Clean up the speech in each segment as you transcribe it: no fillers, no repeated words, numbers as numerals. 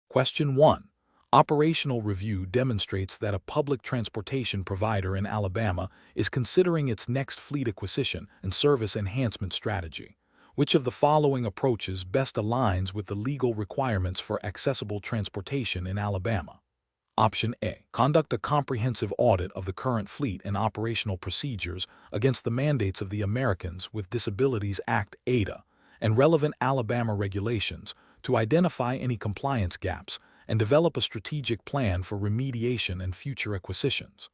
Question 1. Operational review demonstrates that a public transportation provider in Alabama is considering its next fleet acquisition and service enhancement strategy. Which of the following approaches best aligns with the legal requirements for accessible transportation in Alabama? Option A. Conduct a comprehensive audit of the current fleet and operational procedures against the mandates of the Americans with Disabilities Act (ADA) and relevant Alabama regulations to identify any compliance gaps and develop a strategic plan for remediation and future acquisitions.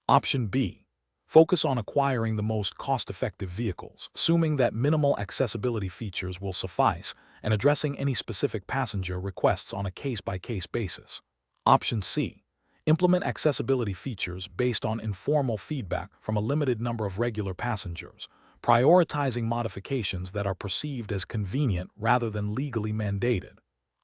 Option B. Focus on acquiring the most cost-effective vehicles, assuming that minimal accessibility features will suffice, and addressing any specific passenger requests on a case-by-case basis. Option C. Implement accessibility features based on informal feedback from a limited number of regular passengers, prioritizing modifications that are perceived as convenient rather than legally mandated.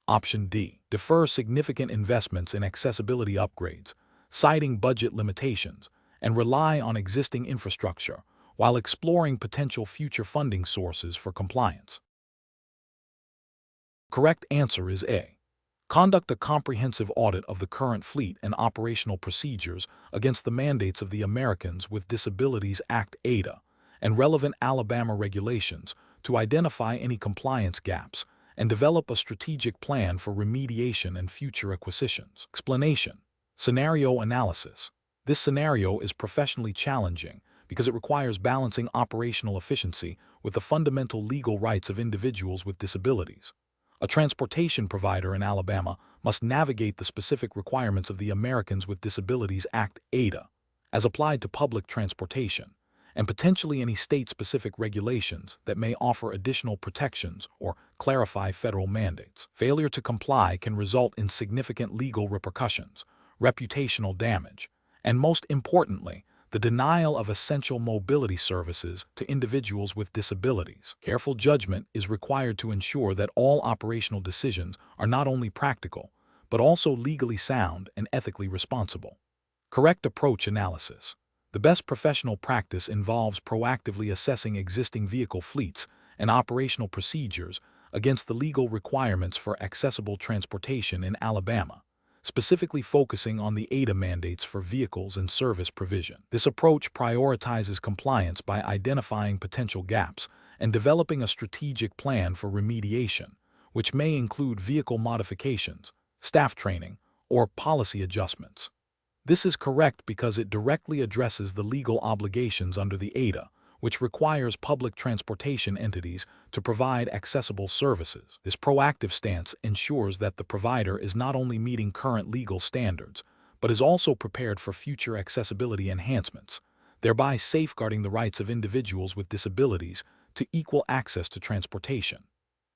Option D. Defer significant investments in accessibility upgrades, citing budget limitations, and rely on existing infrastructure while exploring potential future funding sources for compliance. Correct answer is A. Conduct a comprehensive audit of the current fleet and operational procedures against the mandates of the Americans with Disabilities Act (ADA) and relevant Alabama regulations to identify any compliance gaps and develop a strategic plan for remediation and future acquisitions. Explanation. Scenario analysis. This scenario is professionally challenging because it requires balancing operational efficiency with the fundamental legal rights of individuals with disabilities. A transportation provider in Alabama must navigate the specific requirements of the Americans with Disabilities Act (ADA) as applied to public transportation, and potentially any state-specific regulations that may offer additional protections or clarify federal mandates. Failure to comply can result in significant legal repercussions, reputational damage, and most importantly, the denial of essential mobility services to individuals with disabilities. Careful judgment is required to ensure that all operational decisions are not only practical, but also legally sound and ethically responsible. Correct approach analysis. The best professional practice involves proactively assessing existing vehicle fleets and operational procedures against the legal requirements for accessible transportation in Alabama, specifically focusing on the ADA mandates for vehicles and service provision. This approach prioritizes compliance by identifying potential gaps and developing a strategic plan for remediation, which may include vehicle modifications, staff training, or policy adjustments. This is correct because it directly addresses the legal obligations under the ADA, which requires public transportation entities to provide accessible services. This proactive stance ensures that the provider is not only meeting current legal standards, but is also prepared for future accessibility enhancements, thereby safeguarding the rights of individuals with disabilities to equal access to transportation.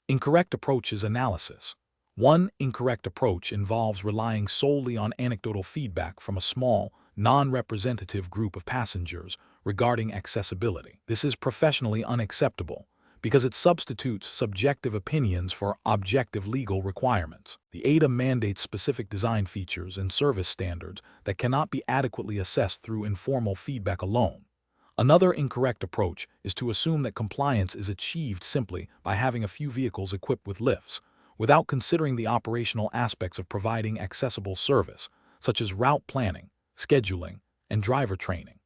Incorrect approaches analysis. One incorrect approach involves relying solely on anecdotal feedback from a small, non-representative group of passengers regarding accessibility. This is professionally unacceptable because it substitutes subjective opinions for objective legal requirements. The ADA mandates specific design features and service standards that cannot be adequately assessed through informal feedback alone. Another incorrect approach is to assume that compliance is achieved simply by having a few vehicles equipped with lifts, without considering the operational aspects of providing accessible service, such as route planning, scheduling, and driver training.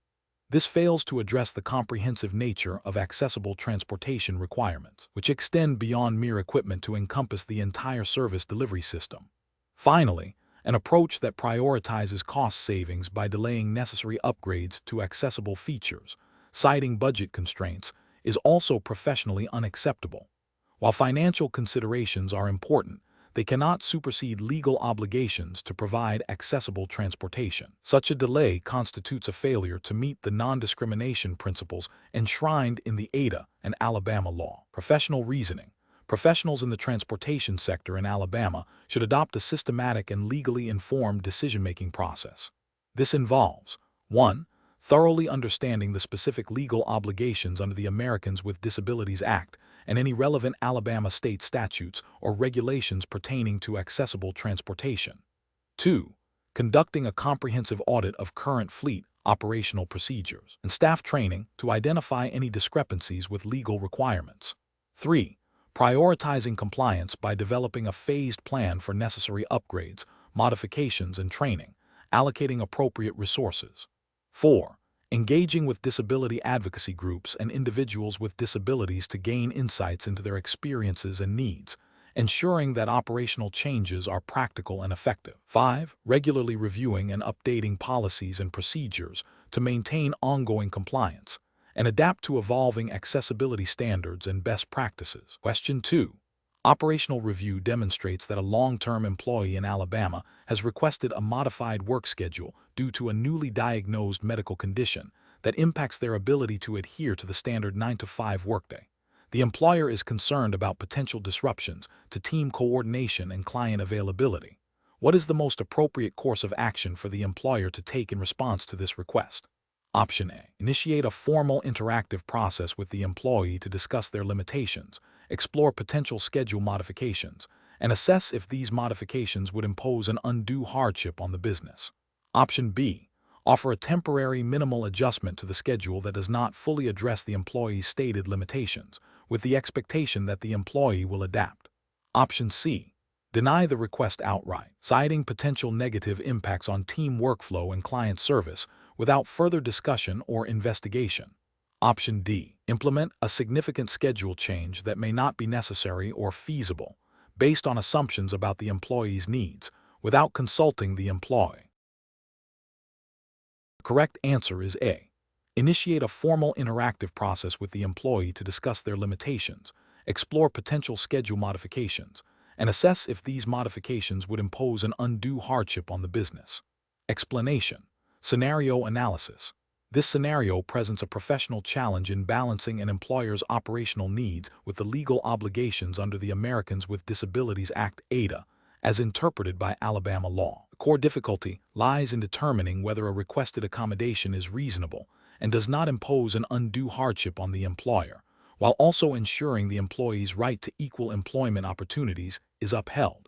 This fails to address the comprehensive nature of accessible transportation requirements, which extend beyond mere equipment to encompass the entire service delivery system. Finally, an approach that prioritizes cost savings by delaying necessary upgrades to accessible features, citing budget constraints, is also professionally unacceptable. While financial considerations are important, they cannot supersede legal obligations to provide accessible transportation. Such a delay constitutes a failure to meet the non-discrimination principles enshrined in the ADA and Alabama law. Professional reasoning. Professionals in the transportation sector in Alabama should adopt a systematic and legally informed decision-making process. This involves 1. Thoroughly understanding the specific legal obligations under the Americans with Disabilities Act and any relevant Alabama state statutes or regulations pertaining to accessible transportation. 2. Conducting a comprehensive audit of current fleet operational procedures and staff training to identify any discrepancies with legal requirements. 3. prioritizing compliance by developing a phased plan for necessary upgrades, modifications, and training, allocating appropriate resources. 4. Engaging with disability advocacy groups and individuals with disabilities to gain insights into their experiences and needs, ensuring that operational changes are practical and effective. 5. Regularly reviewing and updating policies and procedures to maintain ongoing compliance and adapt to evolving accessibility standards and best practices. Question 2. Operational review demonstrates that a long-term employee in Alabama has requested a modified work schedule due to a newly diagnosed medical condition that impacts their ability to adhere to the standard 9-to-5 workday. The employer is concerned about potential disruptions to team coordination and client availability. What is the most appropriate course of action for the employer to take in response to this request? Option A. Initiate a formal interactive process with the employee to discuss their limitations, explore potential schedule modifications, and assess if these modifications would impose an undue hardship on the business. Option B. Offer a temporary minimal adjustment to the schedule that does not fully address the employee's stated limitations, with the expectation that the employee will adapt. Option C. Deny the request outright, citing potential negative impacts on team workflow and client service without further discussion or investigation. Option D. Implement a significant schedule change that may not be necessary or feasible, based on assumptions about the employee's needs, without consulting the employee. The correct answer is A. Initiate a formal interactive process with the employee to discuss their limitations, explore potential schedule modifications, and assess if these modifications would impose an undue hardship on the business. Explanation. Scenario analysis. This scenario presents a professional challenge in balancing an employer's operational needs with the legal obligations under the Americans with Disabilities Act (ADA), as interpreted by Alabama law. The core difficulty lies in determining whether a requested accommodation is reasonable and does not impose an undue hardship on the employer, while also ensuring the employee's right to equal employment opportunities is upheld.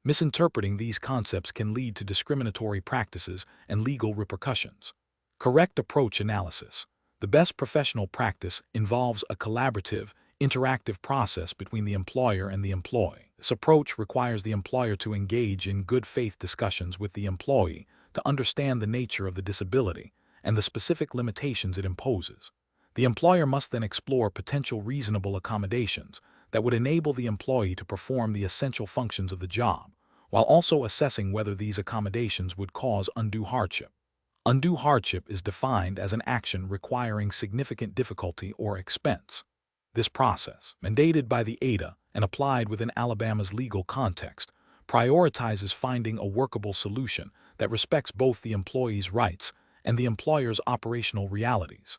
Misinterpreting these concepts can lead to discriminatory practices and legal repercussions. Correct approach analysis. The best professional practice involves a collaborative, interactive process between the employer and the employee. This approach requires the employer to engage in good faith discussions with the employee to understand the nature of the disability and the specific limitations it imposes. The employer must then explore potential reasonable accommodations that would enable the employee to perform the essential functions of the job, while also assessing whether these accommodations would cause undue hardship. Undue hardship is defined as an action requiring significant difficulty or expense. This process, mandated by the ADA and applied within Alabama's legal context, prioritizes finding a workable solution that respects both the employee's rights and the employer's operational realities.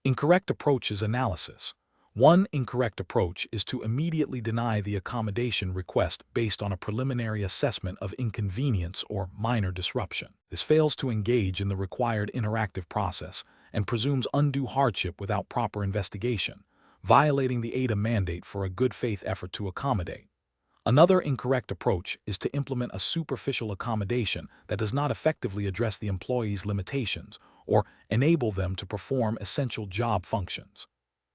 Incorrect approaches analysis. One incorrect approach is to immediately deny the accommodation request based on a preliminary assessment of inconvenience or minor disruption. This fails to engage in the required interactive process and presumes undue hardship without proper investigation, violating the ADA mandate for a good faith effort to accommodate. Another incorrect approach is to implement a superficial accommodation that does not effectively address the employee's limitations or enable them to perform essential job functions.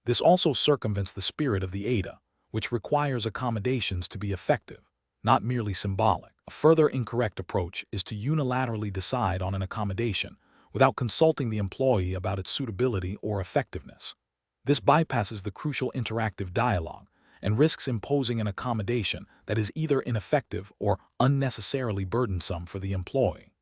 This also circumvents the spirit of the ADA, which requires accommodations to be effective, not merely symbolic. A further incorrect approach is to unilaterally decide on an accommodation without consulting the employee about its suitability or effectiveness. This bypasses the crucial interactive dialogue and risks imposing an accommodation that is either ineffective or unnecessarily burdensome for the employee.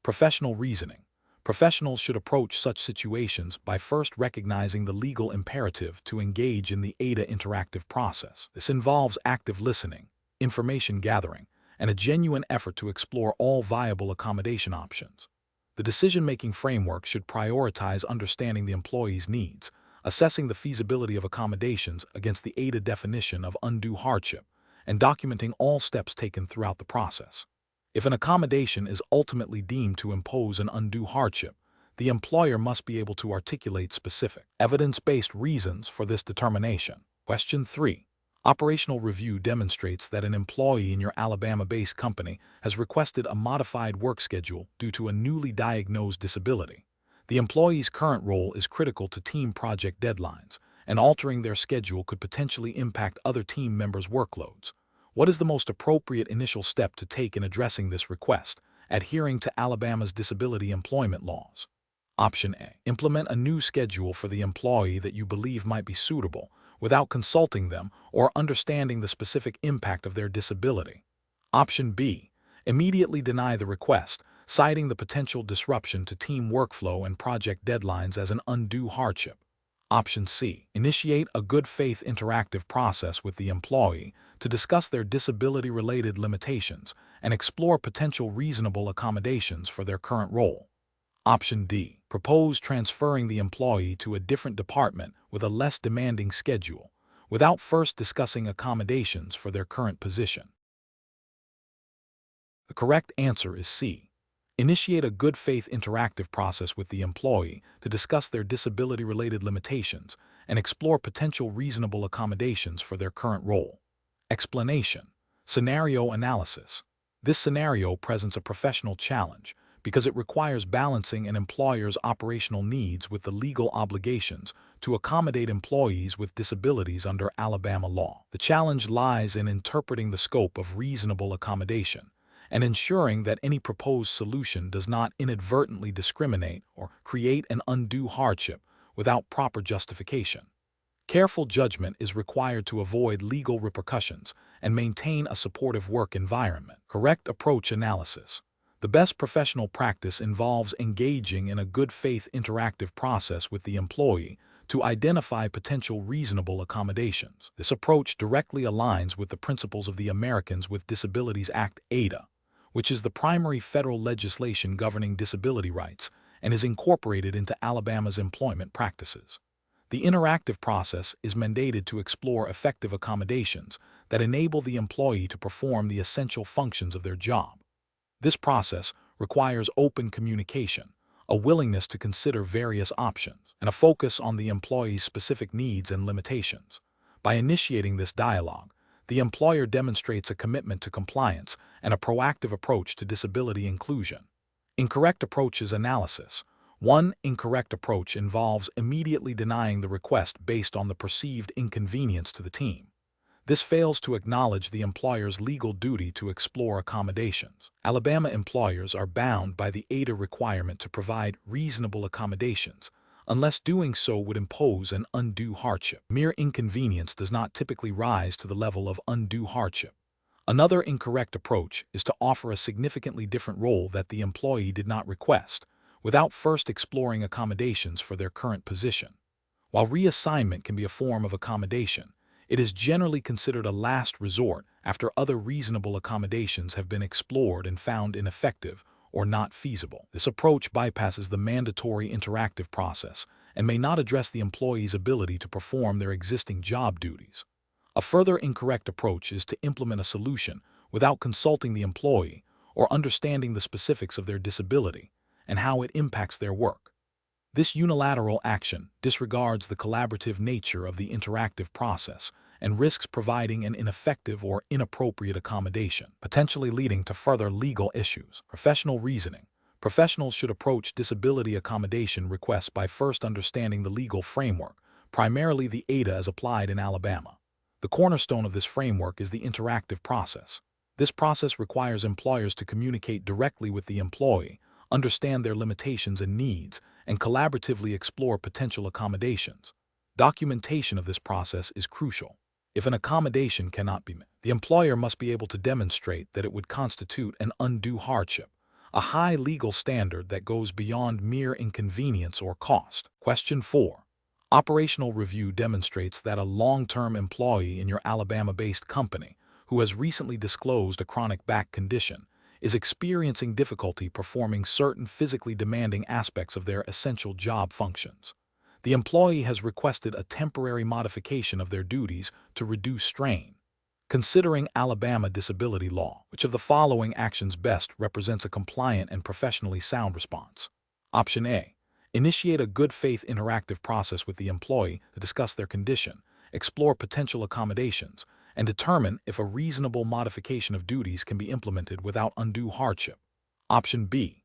Professional reasoning. Professionals should approach such situations by first recognizing the legal imperative to engage in the ADA interactive process. This involves active listening, information gathering, and a genuine effort to explore all viable accommodation options. The decision-making framework should prioritize understanding the employee's needs, assessing the feasibility of accommodations against the ADA definition of undue hardship, and documenting all steps taken throughout the process. If an accommodation is ultimately deemed to impose an undue hardship, the employer must be able to articulate specific, evidence-based reasons for this determination. Question 3. Operational review demonstrates that an employee in your Alabama-based company has requested a modified work schedule due to a newly diagnosed disability. The employee's current role is critical to team project deadlines, and altering their schedule could potentially impact other team members' workloads. What is the most appropriate initial step to take in addressing this request, adhering to Alabama's disability employment laws? Option A. Implement a new schedule for the employee that you believe might be suitable, without consulting them or understanding the specific impact of their disability. Option B. Immediately deny the request, citing the potential disruption to team workflow and project deadlines as an undue hardship. Option C. Initiate a good faith interactive process with the employee to discuss their disability-related limitations and explore potential reasonable accommodations for their current role. Option D. Propose transferring the employee to a different department with a less demanding schedule, without first discussing accommodations for their current position. The correct answer is C. Initiate a good faith interactive process with the employee to discuss their disability-related limitations and explore potential reasonable accommodations for their current role. Explanation. Scenario analysis. This scenario presents a professional challenge because it requires balancing an employer's operational needs with the legal obligations to accommodate employees with disabilities under Alabama law. The challenge lies in interpreting the scope of reasonable accommodation and ensuring that any proposed solution does not inadvertently discriminate or create an undue hardship without proper justification. Careful judgment is required to avoid legal repercussions and maintain a supportive work environment. Correct approach analysis. The best professional practice involves engaging in a good faith interactive process with the employee to identify potential reasonable accommodations. This approach directly aligns with the principles of the Americans with Disabilities Act (ADA), which is the primary federal legislation governing disability rights and is incorporated into Alabama's employment practices. The interactive process is mandated to explore effective accommodations that enable the employee to perform the essential functions of their job. This process requires open communication, a willingness to consider various options, and a focus on the employee's specific needs and limitations. By initiating this dialogue, the employer demonstrates a commitment to compliance and a proactive approach to disability inclusion. Incorrect approaches analysis. One incorrect approach involves immediately denying the request based on the perceived inconvenience to the team. This fails to acknowledge the employer's legal duty to explore accommodations. Alabama employers are bound by the ADA requirement to provide reasonable accommodations, unless doing so would impose an undue hardship. Mere inconvenience does not typically rise to the level of undue hardship. Another incorrect approach is to offer a significantly different role that the employee did not request, without first exploring accommodations for their current position. While reassignment can be a form of accommodation, it is generally considered a last resort after other reasonable accommodations have been explored and found ineffective or not feasible. This approach bypasses the mandatory interactive process and may not address the employee's ability to perform their existing job duties. A further incorrect approach is to implement a solution without consulting the employee or understanding the specifics of their disability and how it impacts their work. This unilateral action disregards the collaborative nature of the interactive process and risks providing an ineffective or inappropriate accommodation, potentially leading to further legal issues. Professional reasoning. Professionals should approach disability accommodation requests by first understanding the legal framework, primarily the ADA as applied in Alabama. The cornerstone of this framework is the interactive process. This process requires employers to communicate directly with the employee, understand their limitations and needs, and collaboratively explore potential accommodations. Documentation of this process is crucial. If an accommodation cannot be met, the employer must be able to demonstrate that it would constitute an undue hardship, a high legal standard that goes beyond mere inconvenience or cost. Question 4. Operational review demonstrates that a long-term employee in your Alabama-based company who has recently disclosed a chronic back condition is experiencing difficulty performing certain physically demanding aspects of their essential job functions. The employee has requested a temporary modification of their duties to reduce strain. Considering Alabama disability law, which of the following actions best represents a compliant and professionally sound response? Option A. Initiate a good faith interactive process with the employee to discuss their condition, explore potential accommodations, and determine if a reasonable modification of duties can be implemented without undue hardship. Option B.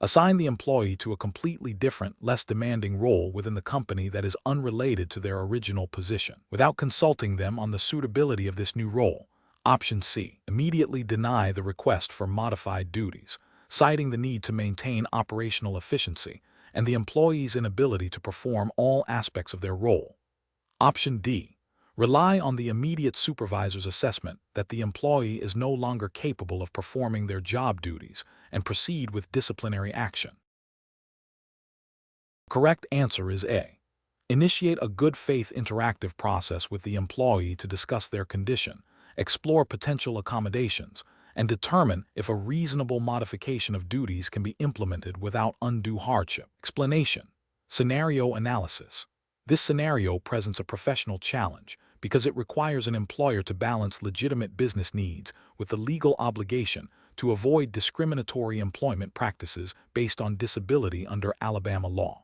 Assign the employee to a completely different, less demanding role within the company that is unrelated to their original position, without consulting them on the suitability of this new role. Option C. Immediately deny the request for modified duties, citing the need to maintain operational efficiency and the employee's inability to perform all aspects of their role. Option D. Rely on the immediate supervisor's assessment that the employee is no longer capable of performing their job duties and proceed with disciplinary action. Correct answer is A. Initiate a good faith interactive process with the employee to discuss their condition, explore potential accommodations, and determine if a reasonable modification of duties can be implemented without undue hardship. Explanation. Scenario analysis. This scenario presents a professional challenge because it requires an employer to balance legitimate business needs with the legal obligation to avoid discriminatory employment practices based on disability under Alabama law.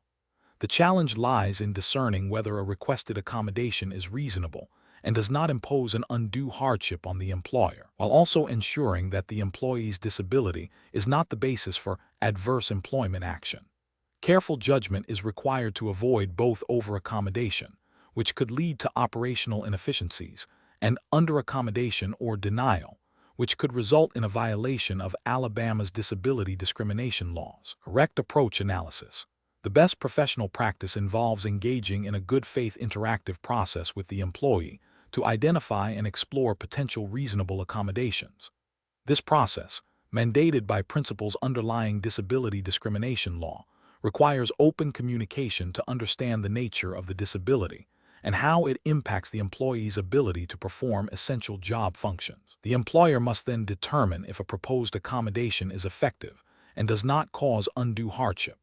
The challenge lies in discerning whether a requested accommodation is reasonable and does not impose an undue hardship on the employer, while also ensuring that the employee's disability is not the basis for adverse employment action. Careful judgment is required to avoid both over-accommodation, which could lead to operational inefficiencies, and under-accommodation or denial, which could result in a violation of Alabama's disability discrimination laws. Correct approach analysis. The best professional practice involves engaging in a good faith interactive process with the employee to identify and explore potential reasonable accommodations. This process, mandated by principles underlying disability discrimination law, requires open communication to understand the nature of the disability and how it impacts the employee's ability to perform essential job functions. The employer must then determine if a proposed accommodation is effective and does not cause undue hardship.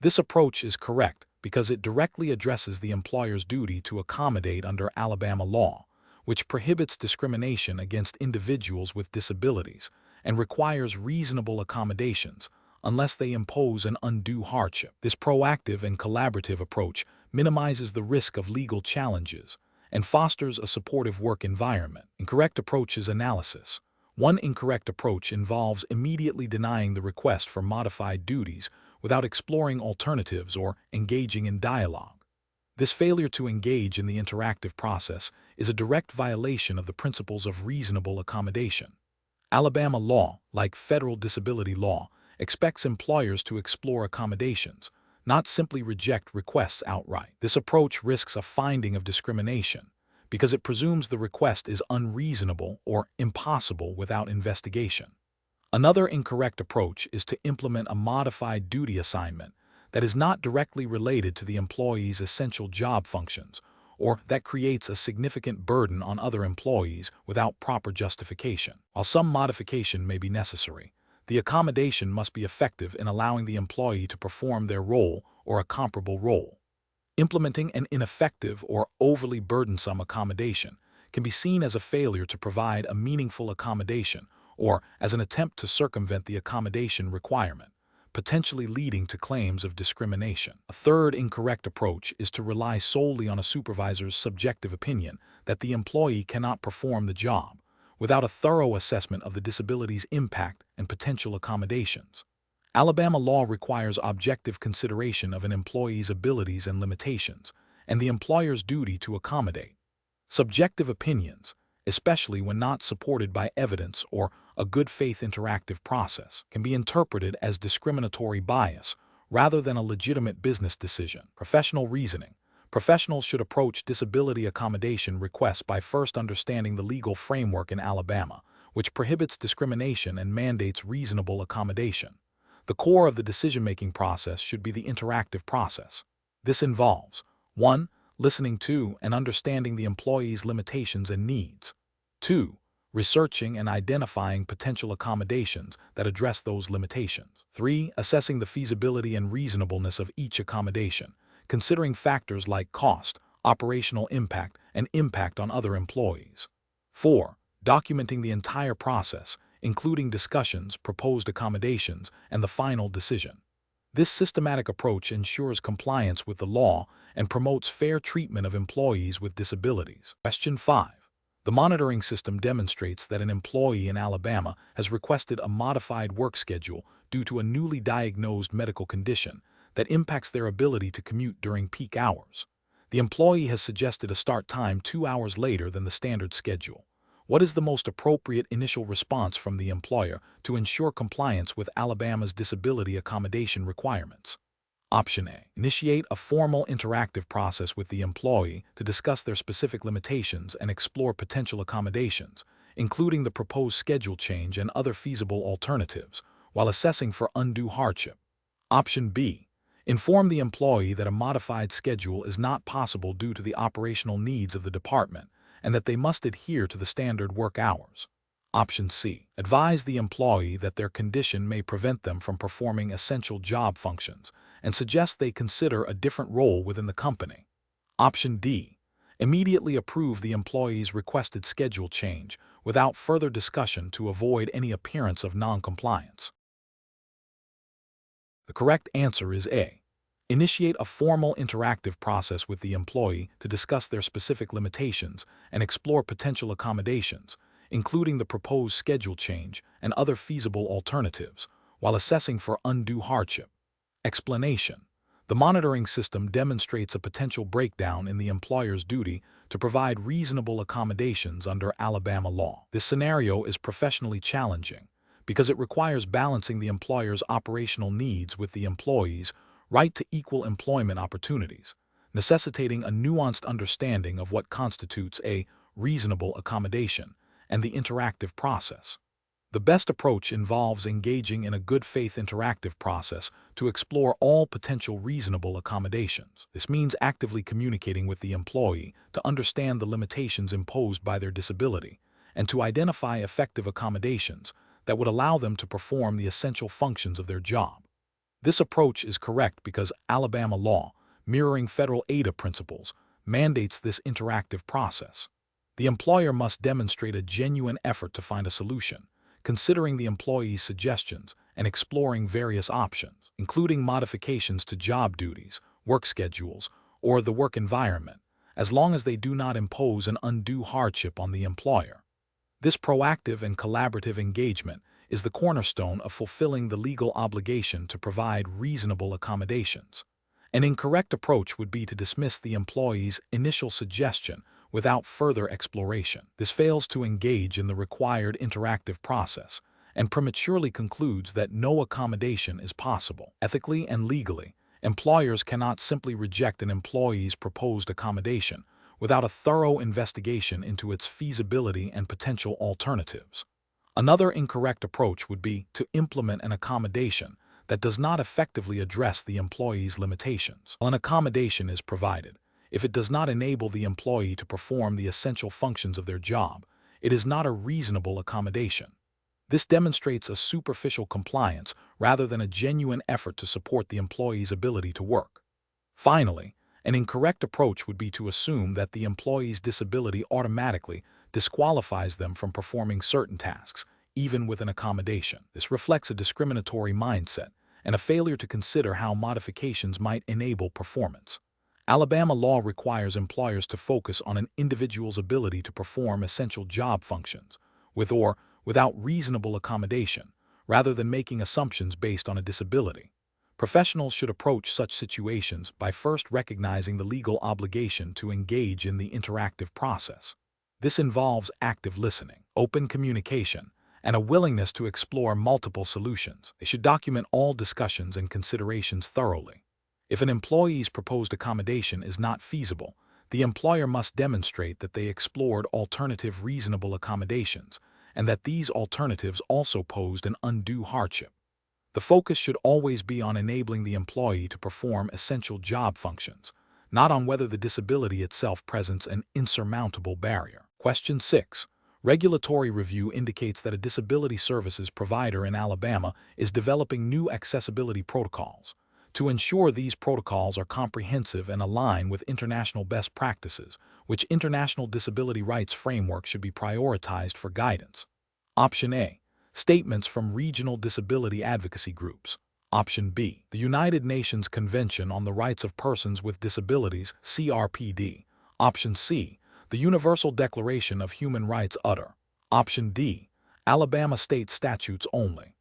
This approach is correct because it directly addresses the employer's duty to accommodate under Alabama law, which prohibits discrimination against individuals with disabilities and requires reasonable accommodations unless they impose an undue hardship. This proactive and collaborative approach minimizes the risk of legal challenges and fosters a supportive work environment. Incorrect approaches analysis. One incorrect approach involves immediately denying the request for modified duties without exploring alternatives or engaging in dialogue. This failure to engage in the interactive process is a direct violation of the principles of reasonable accommodation. Alabama law, like federal disability law, expects employers to explore accommodations, not simply reject requests outright. This approach risks a finding of discrimination because it presumes the request is unreasonable or impossible without investigation. Another incorrect approach is to implement a modified duty assignment that is not directly related to the employee's essential job functions or that creates a significant burden on other employees without proper justification. While some modification may be necessary, the accommodation must be effective in allowing the employee to perform their role or a comparable role. Implementing an ineffective or overly burdensome accommodation can be seen as a failure to provide a meaningful accommodation or as an attempt to circumvent the accommodation requirement, potentially leading to claims of discrimination. A third incorrect approach is to rely solely on a supervisor's subjective opinion that the employee cannot perform the job, without a thorough assessment of the disability's impact and potential accommodations. Alabama law requires objective consideration of an employee's abilities and limitations, and the employer's duty to accommodate. Subjective opinions, especially when not supported by evidence or a good faith interactive process, can be interpreted as discriminatory bias rather than a legitimate business decision. Professional reasoning. Professionals should approach disability accommodation requests by first understanding the legal framework in Alabama, which prohibits discrimination and mandates reasonable accommodation. The core of the decision-making process should be the interactive process. This involves 1. Listening to and understanding the employee's limitations and needs. 2. Researching and identifying potential accommodations that address those limitations. 3. Assessing the feasibility and reasonableness of each accommodation, considering factors like cost, operational impact, and impact on other employees. 4. Documenting the entire process, including discussions, proposed accommodations, and the final decision. This systematic approach ensures compliance with the law and promotes fair treatment of employees with disabilities. Question 5. The monitoring system demonstrates that an employee in Alabama has requested a modified work schedule due to a newly diagnosed medical condition that impacts their ability to commute during peak hours. The employee has suggested a start time 2 hours later than the standard schedule. What is the most appropriate initial response from the employer to ensure compliance with Alabama's disability accommodation requirements? Option A. Initiate a formal interactive process with the employee to discuss their specific limitations and explore potential accommodations, including the proposed schedule change and other feasible alternatives, while assessing for undue hardship. Option B. Inform the employee that a modified schedule is not possible due to the operational needs of the department and that they must adhere to the standard work hours. Option C. Advise the employee that their condition may prevent them from performing essential job functions and suggest they consider a different role within the company. Option D. Immediately approve the employee's requested schedule change without further discussion to avoid any appearance of non-compliance. The correct answer is A. Initiate a formal interactive process with the employee to discuss their specific limitations and explore potential accommodations, including the proposed schedule change and other feasible alternatives, while assessing for undue hardship. Explanation: the monitoring system demonstrates a potential breakdown in the employer's duty to provide reasonable accommodations under Alabama law. This scenario is professionally challenging because it requires balancing the employer's operational needs with the employee's right to equal employment opportunities, necessitating a nuanced understanding of what constitutes a reasonable accommodation and the interactive process. The best approach involves engaging in a good faith interactive process to explore all potential reasonable accommodations. This means actively communicating with the employee to understand the limitations imposed by their disability and to identify effective accommodations that would allow them to perform the essential functions of their job. This approach is correct because Alabama law, mirroring federal ADA principles, mandates this interactive process. The employer must demonstrate a genuine effort to find a solution, considering the employee's suggestions and exploring various options, including modifications to job duties, work schedules, or the work environment, as long as they do not impose an undue hardship on the employer. This proactive and collaborative engagement is the cornerstone of fulfilling the legal obligation to provide reasonable accommodations. An incorrect approach would be to dismiss the employee's initial suggestion without further exploration. This fails to engage in the required interactive process and prematurely concludes that no accommodation is possible. Ethically and legally, employers cannot simply reject an employee's proposed accommodation without a thorough investigation into its feasibility and potential alternatives. Another incorrect approach would be to implement an accommodation that does not effectively address the employee's limitations. While an accommodation is provided, if it does not enable the employee to perform the essential functions of their job, it is not a reasonable accommodation. This demonstrates a superficial compliance rather than a genuine effort to support the employee's ability to work. Finally, an incorrect approach would be to assume that the employee's disability automatically disqualifies them from performing certain tasks, even with an accommodation. This reflects a discriminatory mindset and a failure to consider how modifications might enable performance. Alabama law requires employers to focus on an individual's ability to perform essential job functions, with or without reasonable accommodation, rather than making assumptions based on a disability. Professionals should approach such situations by first recognizing the legal obligation to engage in the interactive process. This involves active listening, open communication, and a willingness to explore multiple solutions. They should document all discussions and considerations thoroughly. If an employee's proposed accommodation is not feasible, the employer must demonstrate that they explored alternative reasonable accommodations and that these alternatives also posed an undue hardship. The focus should always be on enabling the employee to perform essential job functions, not on whether the disability itself presents an insurmountable barrier. Question 6. Regulatory review indicates that a disability services provider in Alabama is developing new accessibility protocols. To ensure these protocols are comprehensive and align with international best practices, which international disability rights framework should be prioritized for guidance. Option A. Statements from regional disability advocacy groups. Option B. The United Nations Convention on the Rights of Persons with Disabilities, CRPD. Option C. The Universal Declaration of Human Rights utter. Option D. Alabama state statutes only.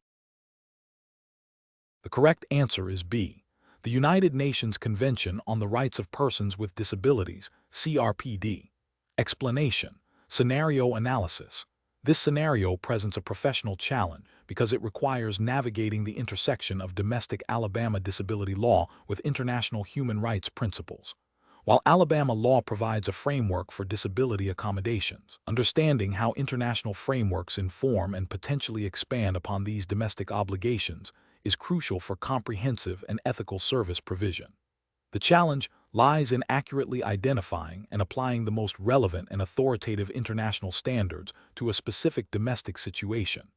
The correct answer is B. The United Nations Convention on the Rights of Persons with Disabilities, CRPD. Explanation. Scenario analysis. This scenario presents a professional challenge because it requires navigating the intersection of domestic Alabama disability law with international human rights principles. While Alabama law provides a framework for disability accommodations, understanding how international frameworks inform and potentially expand upon these domestic obligations is crucial for comprehensive and ethical service provision. The challenge lies in accurately identifying and applying the most relevant and authoritative international standards to a specific domestic situation,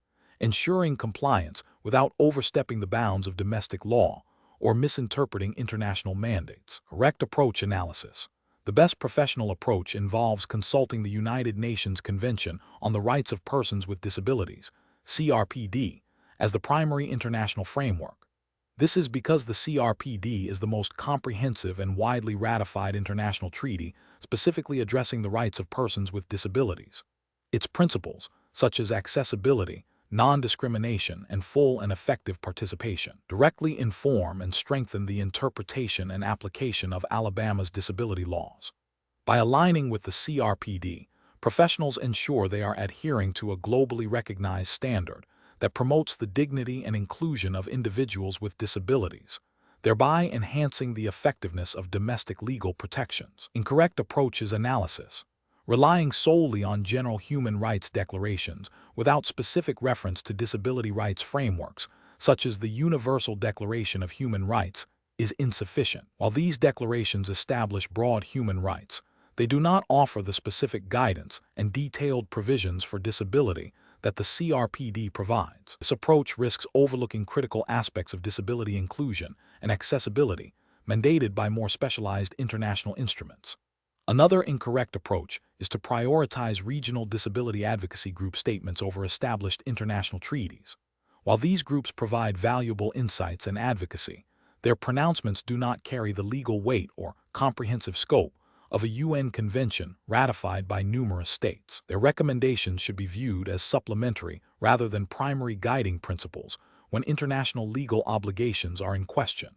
ensuring compliance without overstepping the bounds of domestic law or misinterpreting international mandates. Correct approach analysis. The best professional approach involves consulting the United Nations Convention on the Rights of Persons with Disabilities, CRPD, as the primary international framework. This is because the CRPD is the most comprehensive and widely ratified international treaty specifically addressing the rights of persons with disabilities. Its principles, such as accessibility, non-discrimination, and full and effective participation, directly inform and strengthen the interpretation and application of Alabama's disability laws. By aligning with the CRPD, professionals ensure they are adhering to a globally recognized standard that promotes the dignity and inclusion of individuals with disabilities, thereby enhancing the effectiveness of domestic legal protections. Incorrect approach is analysis. Relying solely on general human rights declarations without specific reference to disability rights frameworks, such as the Universal Declaration of Human Rights, is insufficient. While these declarations establish broad human rights, they do not offer the specific guidance and detailed provisions for disability that the CRPD provides. This approach risks overlooking critical aspects of disability inclusion and accessibility mandated by more specialized international instruments. Another incorrect approach is to prioritize regional disability advocacy group statements over established international treaties. While these groups provide valuable insights and advocacy, their pronouncements do not carry the legal weight or comprehensive scope of a UN convention ratified by numerous states. Their recommendations should be viewed as supplementary rather than primary guiding principles when international legal obligations are in question.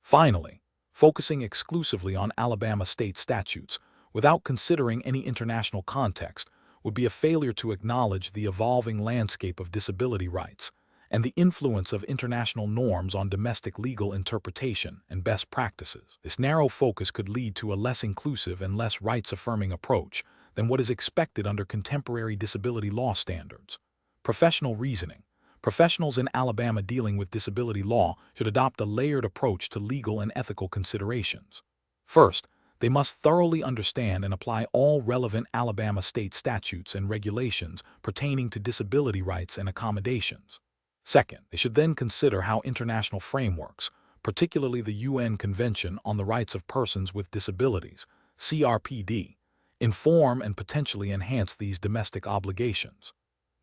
Finally, focusing exclusively on Alabama state statutes without considering any international context would be a failure to acknowledge the evolving landscape of disability rights and the influence of international norms on domestic legal interpretation and best practices. This narrow focus could lead to a less inclusive and less rights-affirming approach than what is expected under contemporary disability law standards. Professional reasoning. Professionals in Alabama dealing with disability law should adopt a layered approach to legal and ethical considerations. First, they must thoroughly understand and apply all relevant Alabama state statutes and regulations pertaining to disability rights and accommodations. Second, they should then consider how international frameworks, particularly the UN Convention on the Rights of Persons with Disabilities, CRPD, inform and potentially enhance these domestic obligations.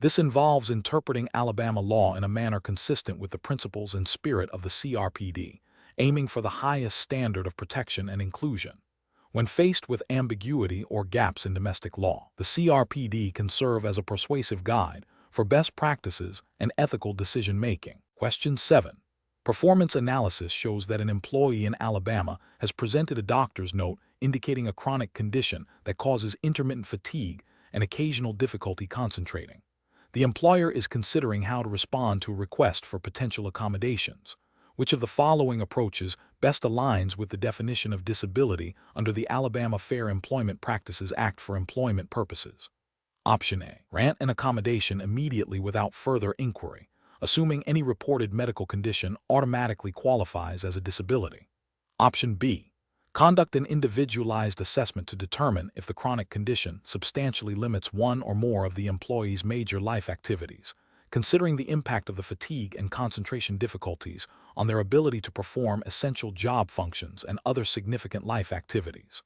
This involves interpreting Alabama law in a manner consistent with the principles and spirit of the CRPD, aiming for the highest standard of protection and inclusion. When faced with ambiguity or gaps in domestic law, the CRPD can serve as a persuasive guide for best practices and ethical decision-making. Question 7. Performance analysis shows that an employee in Alabama has presented a doctor's note indicating a chronic condition that causes intermittent fatigue and occasional difficulty concentrating. The employer is considering how to respond to a request for potential accommodations. Which of the following approaches best aligns with the definition of disability under the Alabama Fair Employment Practices Act for employment purposes? Option A. Grant an accommodation immediately without further inquiry, assuming any reported medical condition automatically qualifies as a disability. Option B. Conduct an individualized assessment to determine if the chronic condition substantially limits one or more of the employee's major life activities, considering the impact of the fatigue and concentration difficulties on their ability to perform essential job functions and other significant life activities.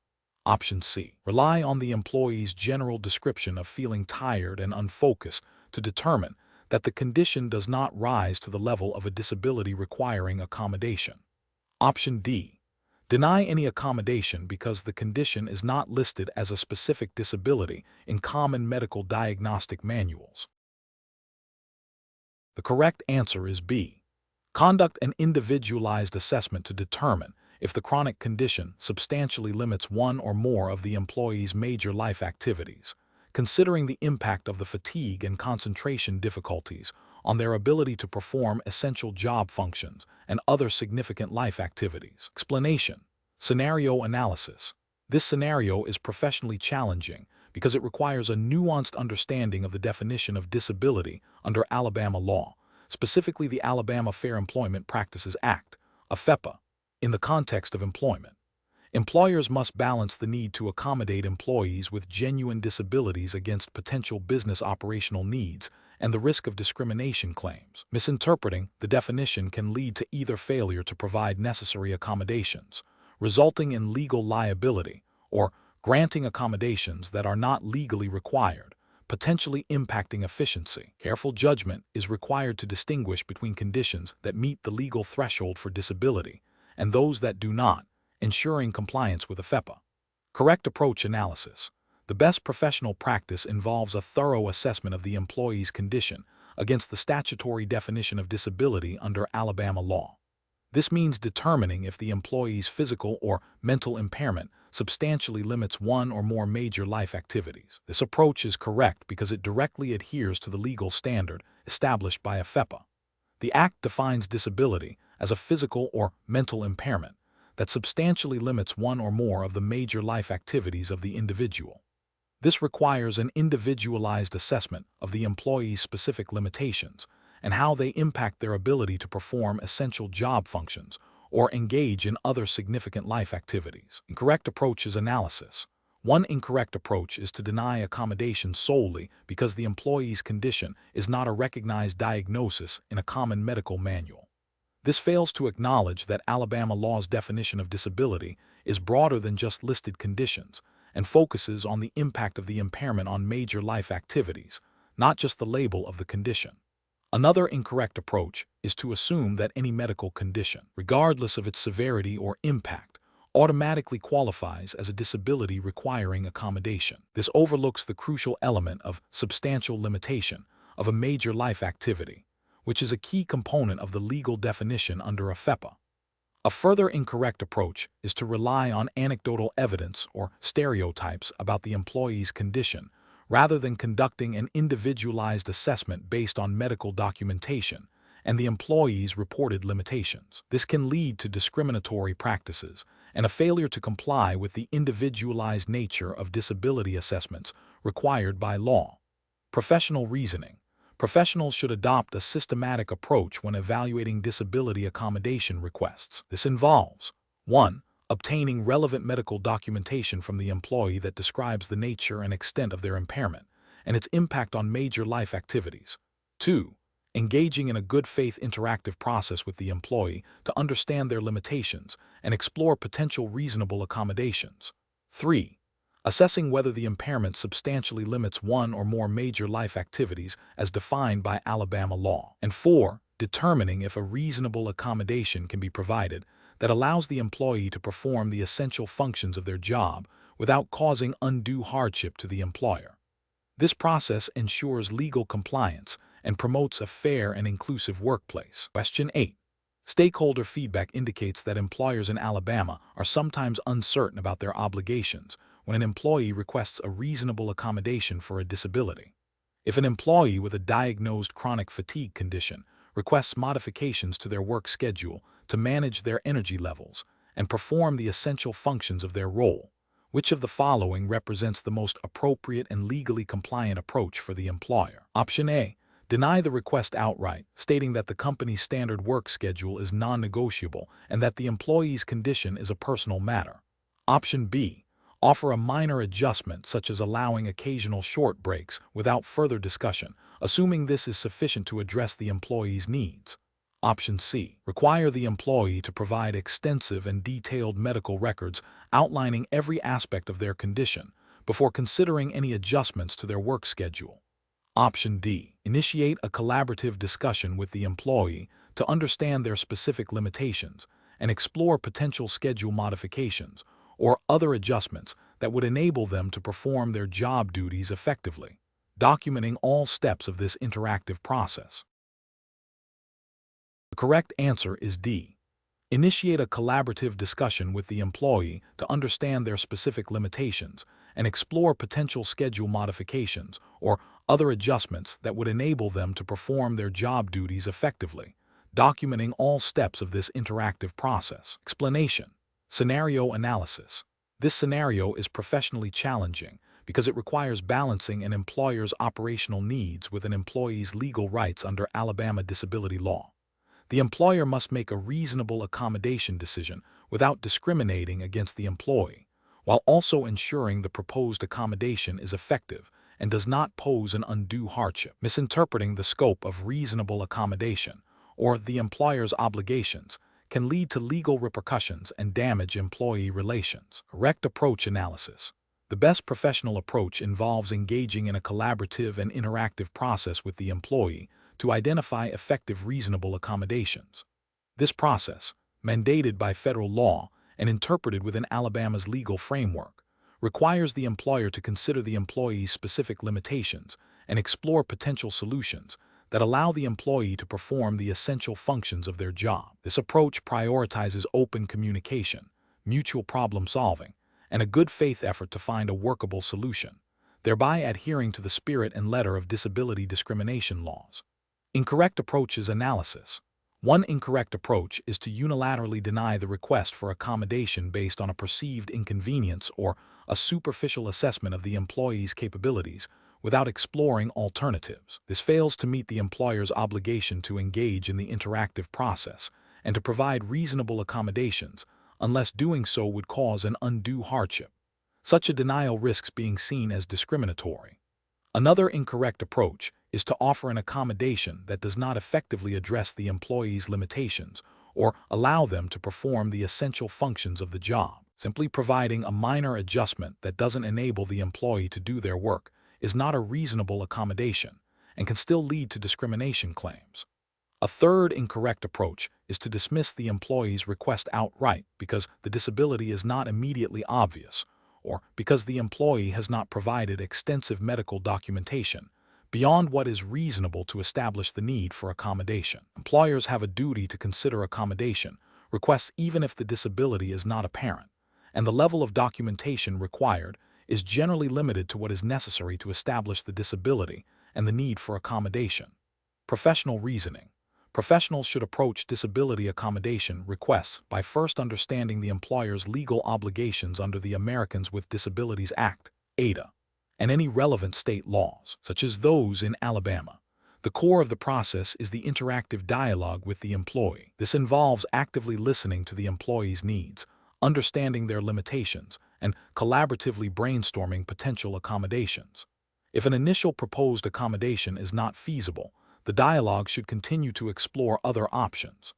Option C. Rely on the employee's general description of feeling tired and unfocused to determine that the condition does not rise to the level of a disability requiring accommodation. Option D. Deny any accommodation because the condition is not listed as a specific disability in common medical diagnostic manuals. The correct answer is B. Conduct an individualized assessment to determine if the chronic condition substantially limits one or more of the employee's major life activities, considering the impact of the fatigue and concentration difficulties on their ability to perform essential job functions and other significant life activities. Explanation. Scenario analysis. This scenario is professionally challenging because it requires a nuanced understanding of the definition of disability under Alabama law, specifically the Alabama Fair Employment Practices Act, FEPA, in the context of employment. Employers must balance the need to accommodate employees with genuine disabilities against potential business operational needs and the risk of discrimination claims. Misinterpreting the definition can lead to either failure to provide necessary accommodations, resulting in legal liability, or granting accommodations that are not legally required, potentially impacting efficiency. Careful judgment is required to distinguish between conditions that meet the legal threshold for disability and those that do not, ensuring compliance with FEPA. Correct approach analysis. The best professional practice involves a thorough assessment of the employee's condition against the statutory definition of disability under Alabama law. This means determining if the employee's physical or mental impairment substantially limits one or more major life activities. This approach is correct because it directly adheres to the legal standard established by FEPA. The Act defines disability as a physical or mental impairment that substantially limits one or more of the major life activities of the individual. This requires an individualized assessment of the employee's specific limitations and how they impact their ability to perform essential job functions or engage in other significant life activities. Incorrect approach is analysis. One incorrect approach is to deny accommodation solely because the employee's condition is not a recognized diagnosis in a common medical manual. This fails to acknowledge that Alabama law's definition of disability is broader than just listed conditions and focuses on the impact of the impairment on major life activities, not just the label of the condition. Another incorrect approach is to assume that any medical condition, regardless of its severity or impact, automatically qualifies as a disability requiring accommodation. This overlooks the crucial element of substantial limitation of a major life activity, which is a key component of the legal definition under FEPA. A further incorrect approach is to rely on anecdotal evidence or stereotypes about the employee's condition rather than conducting an individualized assessment based on medical documentation and the employee's reported limitations. This can lead to discriminatory practices and a failure to comply with the individualized nature of disability assessments required by law. Professional reasoning. Professionals should adopt a systematic approach when evaluating disability accommodation requests. This involves 1. Obtaining relevant medical documentation from the employee that describes the nature and extent of their impairment and its impact on major life activities. 2. Engaging in a good faith interactive process with the employee to understand their limitations and explore potential reasonable accommodations. 3. Assessing whether the impairment substantially limits one or more major life activities as defined by Alabama law. And 4. Determining if a reasonable accommodation can be provided that allows the employee to perform the essential functions of their job without causing undue hardship to the employer. This process ensures legal compliance and promotes a fair and inclusive workplace. Question 8. Stakeholder feedback indicates that employers in Alabama are sometimes uncertain about their obligations when an employee requests a reasonable accommodation for a disability. If an employee with a diagnosed chronic fatigue condition requests modifications to their work schedule to manage their energy levels and perform the essential functions of their role, which of the following represents the most appropriate and legally compliant approach for the employer? Option A. Deny the request outright, stating that the company's standard work schedule is non-negotiable and that the employee's condition is a personal matter. Option B. Offer a minor adjustment such as allowing occasional short breaks without further discussion, assuming this is sufficient to address the employee's needs. Option C. Require the employee to provide extensive and detailed medical records outlining every aspect of their condition before considering any adjustments to their work schedule. Option D. Initiate a collaborative discussion with the employee to understand their specific limitations and explore potential schedule modifications or other adjustments that would enable them to perform their job duties effectively, documenting all steps of this interactive process. The correct answer is D. Initiate a collaborative discussion with the employee to understand their specific limitations and explore potential schedule modifications or other adjustments that would enable them to perform their job duties effectively, documenting all steps of this interactive process. Explanation. Scenario analysis. This scenario is professionally challenging because it requires balancing an employer's operational needs with an employee's legal rights under Alabama disability law. The employer must make a reasonable accommodation decision without discriminating against the employee, while also ensuring the proposed accommodation is effective and does not pose an undue hardship. Misinterpreting the scope of reasonable accommodation or the employer's obligations can lead to legal repercussions and damage employee relations. Correct approach analysis. The best professional approach involves engaging in a collaborative and interactive process with the employee to identify effective reasonable accommodations. This process, mandated by federal law and interpreted within Alabama's legal framework, requires the employer to consider the employee's specific limitations and explore potential solutions that allow the employee to perform the essential functions of their job. This approach prioritizes open communication, mutual problem solving, and a good faith effort to find a workable solution, thereby adhering to the spirit and letter of disability discrimination laws. Incorrect approaches analysis. One incorrect approach is to unilaterally deny the request for accommodation based on a perceived inconvenience or a superficial assessment of the employee's capabilities without exploring alternatives. This fails to meet the employer's obligation to engage in the interactive process and to provide reasonable accommodations unless doing so would cause an undue hardship. Such a denial risks being seen as discriminatory. Another incorrect approach is to offer an accommodation that does not effectively address the employee's limitations or allow them to perform the essential functions of the job. Simply providing a minor adjustment that doesn't enable the employee to do their work is not a reasonable accommodation and can still lead to discrimination claims. A third incorrect approach is to dismiss the employee's request outright because the disability is not immediately obvious or because the employee has not provided extensive medical documentation beyond what is reasonable to establish the need for accommodation. Employers have a duty to consider accommodation requests even if the disability is not apparent, and the level of documentation required is generally limited to what is necessary to establish the disability and the need for accommodation. Professional reasoning. Professionals should approach disability accommodation requests by first understanding the employer's legal obligations under the Americans with Disabilities Act, ADA, and any relevant state laws, such as those in Alabama. The core of the process is the interactive dialogue with the employee. This involves actively listening to the employee's needs, understanding their limitations, and collaboratively brainstorming potential accommodations. If an initial proposed accommodation is not feasible, the dialogue should continue to explore other options.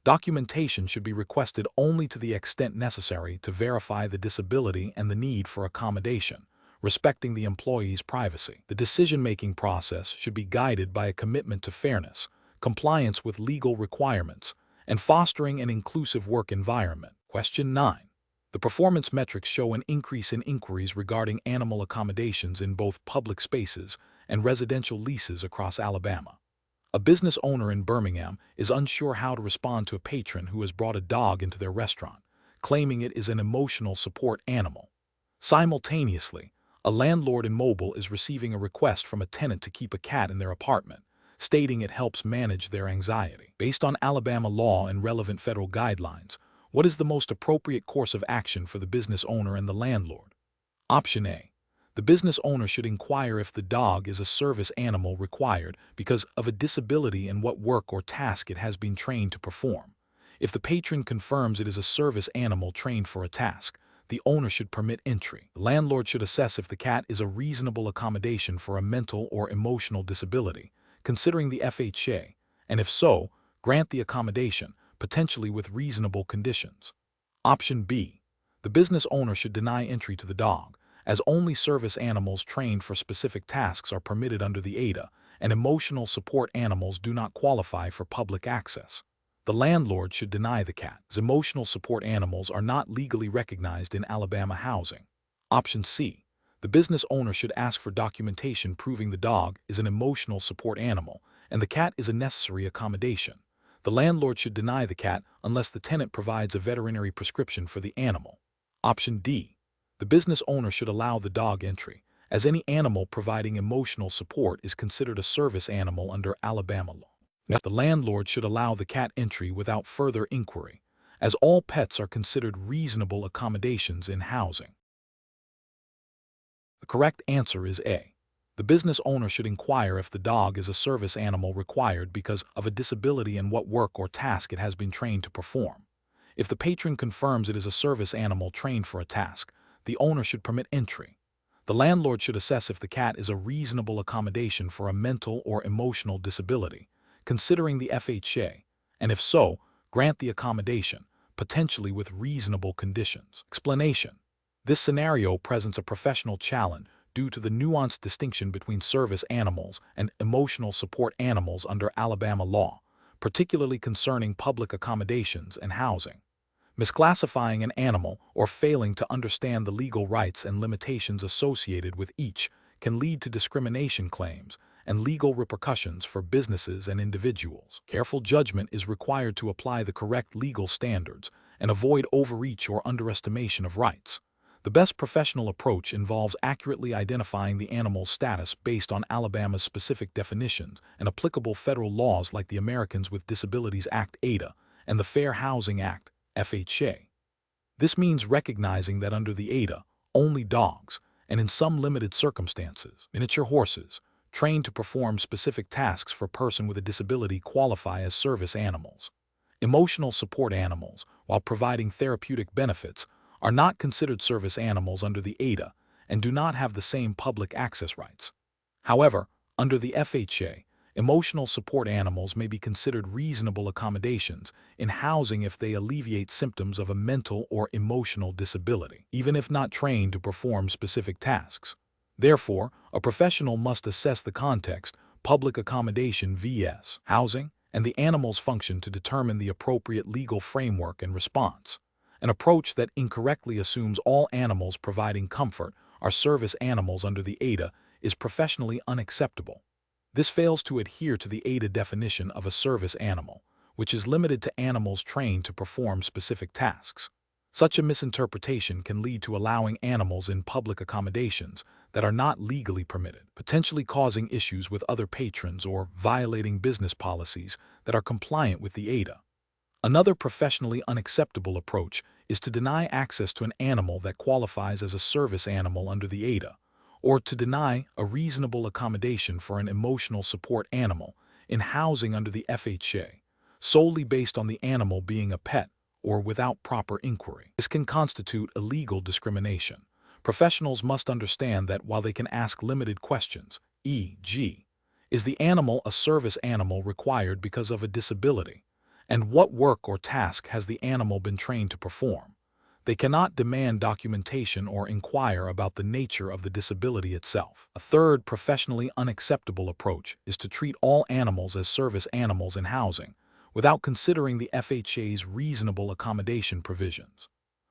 Documentation should be requested only to the extent necessary to verify the disability and the need for accommodation, respecting the employee's privacy. The decision-making process should be guided by a commitment to fairness, compliance with legal requirements, and fostering an inclusive work environment. Question 9. The performance metrics show an increase in inquiries regarding animal accommodations in both public spaces and residential leases across Alabama. A business owner in Birmingham is unsure how to respond to a patron who has brought a dog into their restaurant, claiming it is an emotional support animal. Simultaneously, a landlord in Mobile is receiving a request from a tenant to keep a cat in their apartment, stating it helps manage their anxiety. Based on Alabama law and relevant federal guidelines, what is the most appropriate course of action for the business owner and the landlord? Option A. The business owner should inquire if the dog is a service animal required because of a disability and what work or task it has been trained to perform. If the patron confirms it is a service animal trained for a task, the owner should permit entry. The landlord should assess if the cat is a reasonable accommodation for a mental or emotional disability, considering the FHA, and if so, grant the accommodation, potentially with reasonable conditions. Option B. The business owner should deny entry to the dog, as only service animals trained for specific tasks are permitted under the ADA, and emotional support animals do not qualify for public access. The landlord should deny the cat, as emotional support animals are not legally recognized in Alabama housing. Option C. The business owner should ask for documentation proving the dog is an emotional support animal and the cat is a necessary accommodation. The landlord should deny the cat unless the tenant provides a veterinary prescription for the animal. Option D. The business owner should allow the dog entry, as any animal providing emotional support is considered a service animal under Alabama law. The landlord should allow the cat entry without further inquiry, as all pets are considered reasonable accommodations in housing. The correct answer is A. The business owner should inquire if the dog is a service animal required because of a disability and what work or task it has been trained to perform. If the patron confirms it is a service animal trained for a task, the owner should permit entry. The landlord should assess if the cat is a reasonable accommodation for a mental or emotional disability, considering the FHA, and if so, grant the accommodation, potentially with reasonable conditions. Explanation. This scenario presents a professional challenge due to the nuanced distinction between service animals and emotional support animals under Alabama law, particularly concerning public accommodations and housing. Misclassifying an animal or failing to understand the legal rights and limitations associated with each can lead to discrimination claims and legal repercussions for businesses and individuals. Careful judgment is required to apply the correct legal standards and avoid overreach or underestimation of rights. The best professional approach involves accurately identifying the animal's status based on Alabama's specific definitions and applicable federal laws like the Americans with Disabilities Act (ADA) and the Fair Housing Act (FHA). This means recognizing that under the ADA, only dogs, and in some limited circumstances, miniature horses, trained to perform specific tasks for a person with a disability qualify as service animals. Emotional support animals, while providing therapeutic benefits, are not considered service animals under the ADA and do not have the same public access rights. However, under the FHA, emotional support animals may be considered reasonable accommodations in housing if they alleviate symptoms of a mental or emotional disability, even if not trained to perform specific tasks. Therefore, a professional must assess the context, public accommodation vs. housing, and the animal's function to determine the appropriate legal framework and response. An approach that incorrectly assumes all animals providing comfort are service animals under the ADA is professionally unacceptable. This fails to adhere to the ADA definition of a service animal, which is limited to animals trained to perform specific tasks. Such a misinterpretation can lead to allowing animals in public accommodations that are not legally permitted, potentially causing issues with other patrons or violating business policies that are compliant with the ADA. Another professionally unacceptable approach is to deny access to an animal that qualifies as a service animal under the ADA, or to deny a reasonable accommodation for an emotional support animal in housing under the FHA, solely based on the animal being a pet or without proper inquiry. This can constitute illegal discrimination. Professionals must understand that while they can ask limited questions, e.g., is the animal a service animal required because of a disability, and what work or task has the animal been trained to perform, they cannot demand documentation or inquire about the nature of the disability itself. A third professionally unacceptable approach is to treat all animals as service animals in housing, without considering the FHA's reasonable accommodation provisions.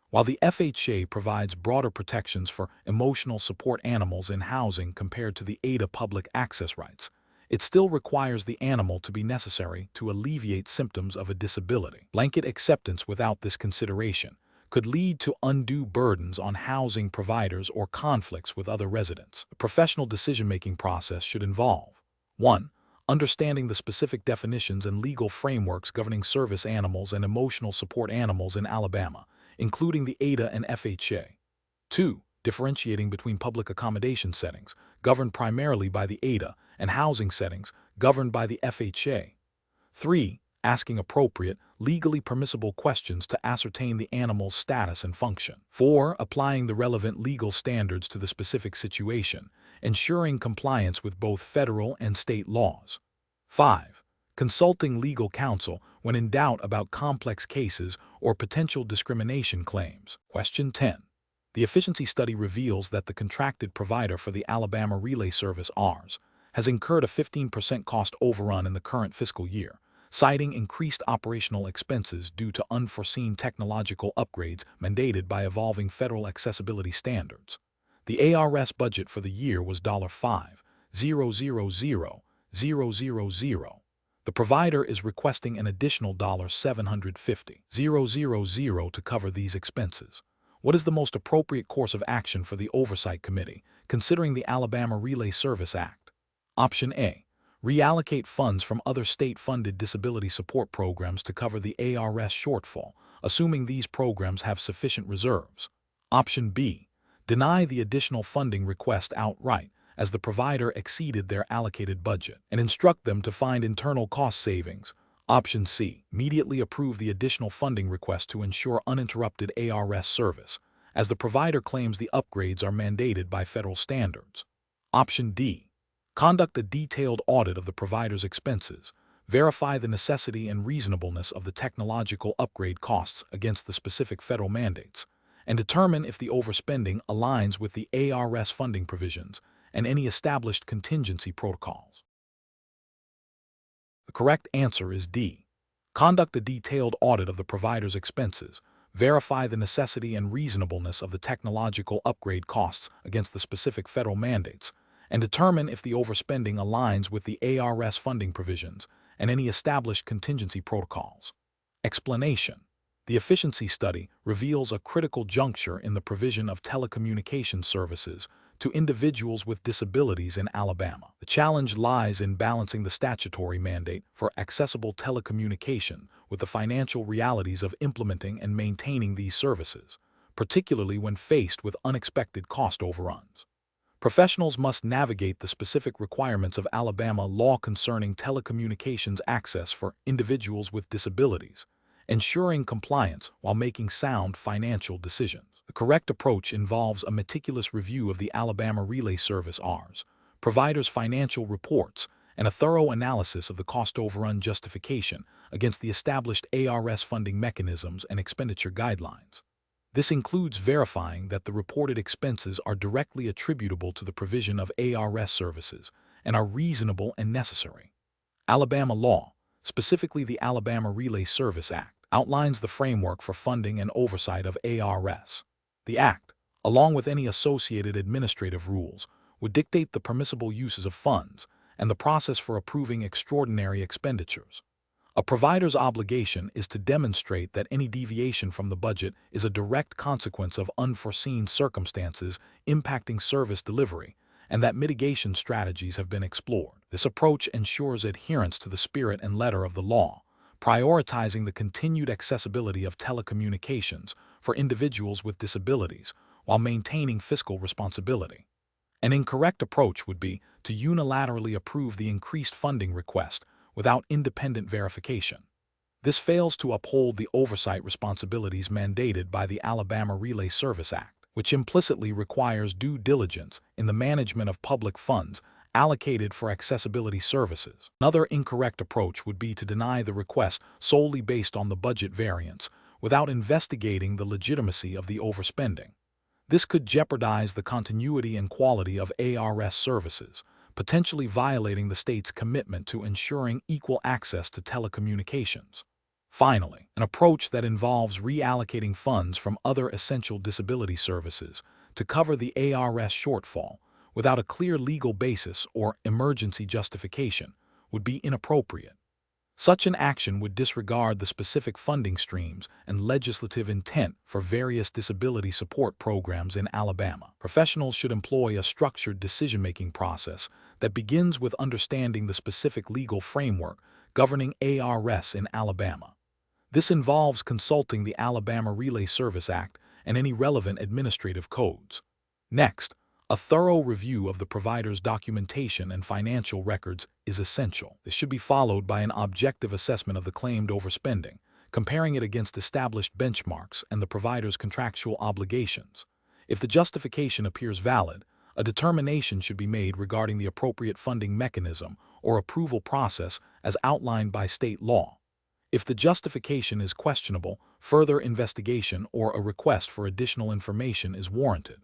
While the FHA provides broader protections for emotional support animals in housing compared to the ADA public access rights, it still requires the animal to be necessary to alleviate symptoms of a disability. Blanket acceptance without this consideration could lead to undue burdens on housing providers or conflicts with other residents. A professional decision-making process should involve 1. Understanding the specific definitions and legal frameworks governing service animals and emotional support animals in Alabama, including the ADA and FHA. 2. Differentiating between public accommodation settings, governed primarily by the ADA, and housing settings, governed by the FHA. 3. Asking appropriate, legally permissible questions to ascertain the animal's status and function. 4. Applying the relevant legal standards to the specific situation, ensuring compliance with both federal and state laws. 5. Consulting legal counsel when in doubt about complex cases or potential discrimination claims. Question 10. The efficiency study reveals that the contracted provider for the Alabama Relay Service (ARS) has incurred a 15% cost overrun in the current fiscal year, citing increased operational expenses due to unforeseen technological upgrades mandated by evolving federal accessibility standards. The ARS budget for the year was $5,000,000. The provider is requesting an additional $750,000 to cover these expenses. What is the most appropriate course of action for the Oversight Committee, considering the Alabama Relay Service Act? Option A. Reallocate funds from other state-funded disability support programs to cover the ARS shortfall, assuming these programs have sufficient reserves. Option B. Deny the additional funding request outright, as the provider exceeded their allocated budget, and instruct them to find internal cost savings. Option C. Immediately approve the additional funding request to ensure uninterrupted ARS service, as the provider claims the upgrades are mandated by federal standards. Option D. Conduct a detailed audit of the provider's expenses, verify the necessity and reasonableness of the technological upgrade costs against the specific federal mandates, and determine if the overspending aligns with the ARS funding provisions and any established contingency protocols. The correct answer is D. Conduct a detailed audit of the provider's expenses, verify the necessity and reasonableness of the technological upgrade costs against the specific federal mandates, and determine if the overspending aligns with the ARS funding provisions and any established contingency protocols. Explanation. The efficiency study reveals a critical juncture in the provision of telecommunication services to individuals with disabilities in Alabama. The challenge lies in balancing the statutory mandate for accessible telecommunication with the financial realities of implementing and maintaining these services, particularly when faced with unexpected cost overruns. Professionals must navigate the specific requirements of Alabama law concerning telecommunications access for individuals with disabilities, ensuring compliance while making sound financial decisions. The correct approach involves a meticulous review of the Alabama Relay Service (ARS) provider's financial reports and a thorough analysis of the cost overrun justification against the established ARS funding mechanisms and expenditure guidelines. This includes verifying that the reported expenses are directly attributable to the provision of ARS services and are reasonable and necessary. Alabama law, specifically the Alabama Relay Service Act, outlines the framework for funding and oversight of ARS. The Act, along with any associated administrative rules, would dictate the permissible uses of funds and the process for approving extraordinary expenditures. A provider's obligation is to demonstrate that any deviation from the budget is a direct consequence of unforeseen circumstances impacting service delivery, and that mitigation strategies have been explored. This approach ensures adherence to the spirit and letter of the law, prioritizing the continued accessibility of telecommunications for individuals with disabilities while maintaining fiscal responsibility. An incorrect approach would be to unilaterally approve the increased funding request without independent verification. This fails to uphold the oversight responsibilities mandated by the Alabama Relay Service Act, which implicitly requires due diligence in the management of public funds allocated for accessibility services. Another incorrect approach would be to deny the request solely based on the budget variance without investigating the legitimacy of the overspending. This could jeopardize the continuity and quality of ARS services, potentially violating the state's commitment to ensuring equal access to telecommunications. Finally, an approach that involves reallocating funds from other essential disability services to cover the ARS shortfall without a clear legal basis or emergency justification would be inappropriate. Such an action would disregard the specific funding streams and legislative intent for various disability support programs in Alabama. Professionals should employ a structured decision-making process that begins with understanding the specific legal framework governing ARS in Alabama. This involves consulting the Alabama Relay Service Act and any relevant administrative codes. Next, a thorough review of the provider's documentation and financial records is essential. This should be followed by an objective assessment of the claimed overspending, comparing it against established benchmarks and the provider's contractual obligations. If the justification appears valid, a determination should be made regarding the appropriate funding mechanism or approval process as outlined by state law. If the justification is questionable, further investigation or a request for additional information is warranted.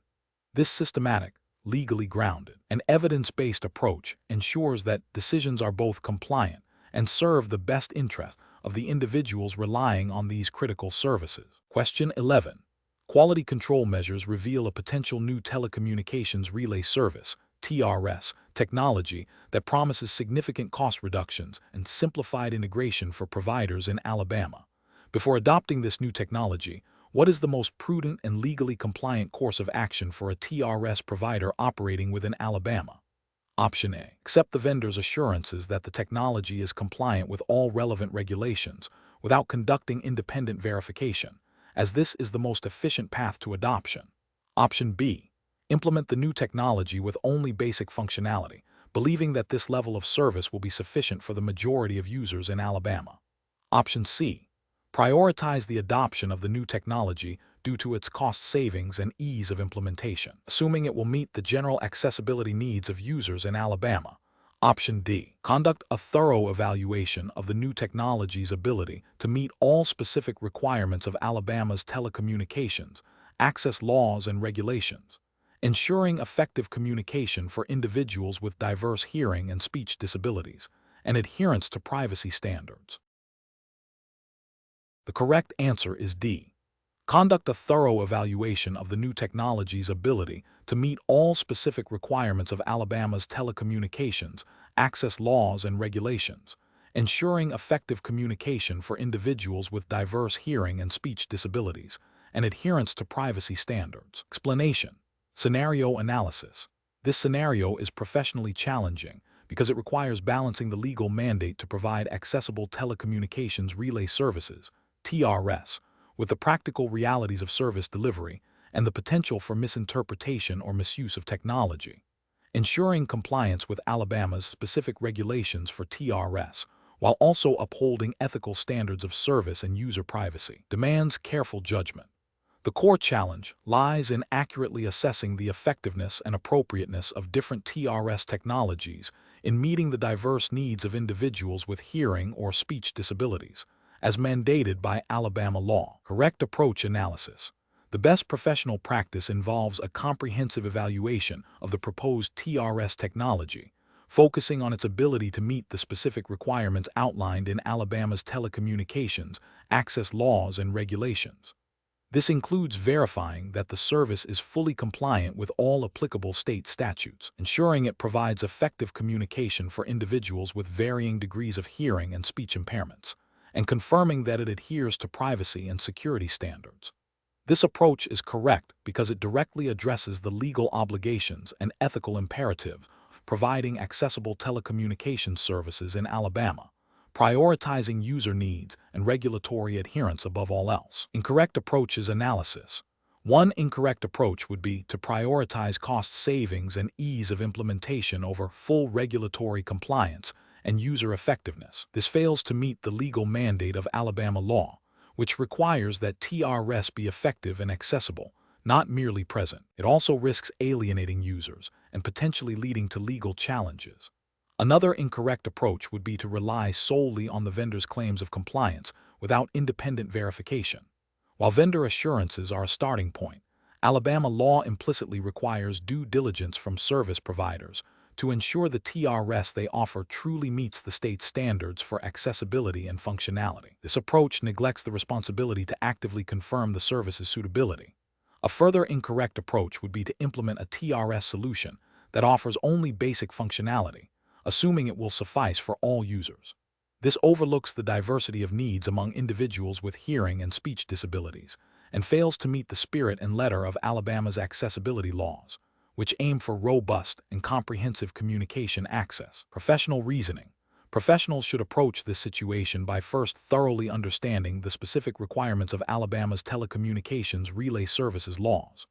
This systematic, legally grounded, and evidence-based approach ensures that decisions are both compliant and serve the best interest of the individuals relying on these critical services. Question 11. Quality control measures reveal a potential new telecommunications relay service, TRS, technology that promises significant cost reductions and simplified integration for providers in Alabama. Before adopting this new technology, what is the most prudent and legally compliant course of action for a TRS provider operating within Alabama? Option A. Accept the vendor's assurances that the technology is compliant with all relevant regulations without conducting independent verification, as this is the most efficient path to adoption. Option B. Implement the new technology with only basic functionality, believing that this level of service will be sufficient for the majority of users in Alabama. Option C. Prioritize the adoption of the new technology due to its cost savings and ease of implementation, assuming it will meet the general accessibility needs of users in Alabama. Option D. Conduct a thorough evaluation of the new technology's ability to meet all specific requirements of Alabama's telecommunications, access laws and regulations, ensuring effective communication for individuals with diverse hearing and speech disabilities, and adherence to privacy standards. The correct answer is D. Conduct a thorough evaluation of the new technology's ability to meet all specific requirements of Alabama's telecommunications, access laws and regulations, ensuring effective communication for individuals with diverse hearing and speech disabilities, and adherence to privacy standards. Explanation. Scenario analysis. This scenario is professionally challenging because it requires balancing the legal mandate to provide accessible telecommunications relay services, TRS, with the practical realities of service delivery and the potential for misinterpretation or misuse of technology. Ensuring compliance with Alabama's specific regulations for TRS, while also upholding ethical standards of service and user privacy, demands careful judgment. The core challenge lies in accurately assessing the effectiveness and appropriateness of different TRS technologies in meeting the diverse needs of individuals with hearing or speech disabilities, as mandated by Alabama law. Correct approach analysis. The best professional practice involves a comprehensive evaluation of the proposed TRS technology, focusing on its ability to meet the specific requirements outlined in Alabama's telecommunications, access laws and regulations. This includes verifying that the service is fully compliant with all applicable state statutes, ensuring it provides effective communication for individuals with varying degrees of hearing and speech impairments, and confirming that it adheres to privacy and security standards. This approach is correct because it directly addresses the legal obligations and ethical imperative of providing accessible telecommunications services in Alabama, prioritizing user needs and regulatory adherence above all else. Incorrect approach is analysis. One incorrect approach would be to prioritize cost savings and ease of implementation over full regulatory compliance and user effectiveness. This fails to meet the legal mandate of Alabama law, which requires that TRS be effective and accessible, not merely present. It also risks alienating users and potentially leading to legal challenges. Another incorrect approach would be to rely solely on the vendor's claims of compliance without independent verification. While vendor assurances are a starting point, Alabama law implicitly requires due diligence from service providers to ensure the TRS they offer truly meets the state's standards for accessibility and functionality. This approach neglects the responsibility to actively confirm the service's suitability. A further incorrect approach would be to implement a TRS solution that offers only basic functionality, assuming it will suffice for all users. This overlooks the diversity of needs among individuals with hearing and speech disabilities, and fails to meet the spirit and letter of Alabama's accessibility laws, which aim for robust and comprehensive communication access. Professional reasoning. Professionals should approach this situation by first thoroughly understanding the specific requirements of Alabama's telecommunications relay services laws.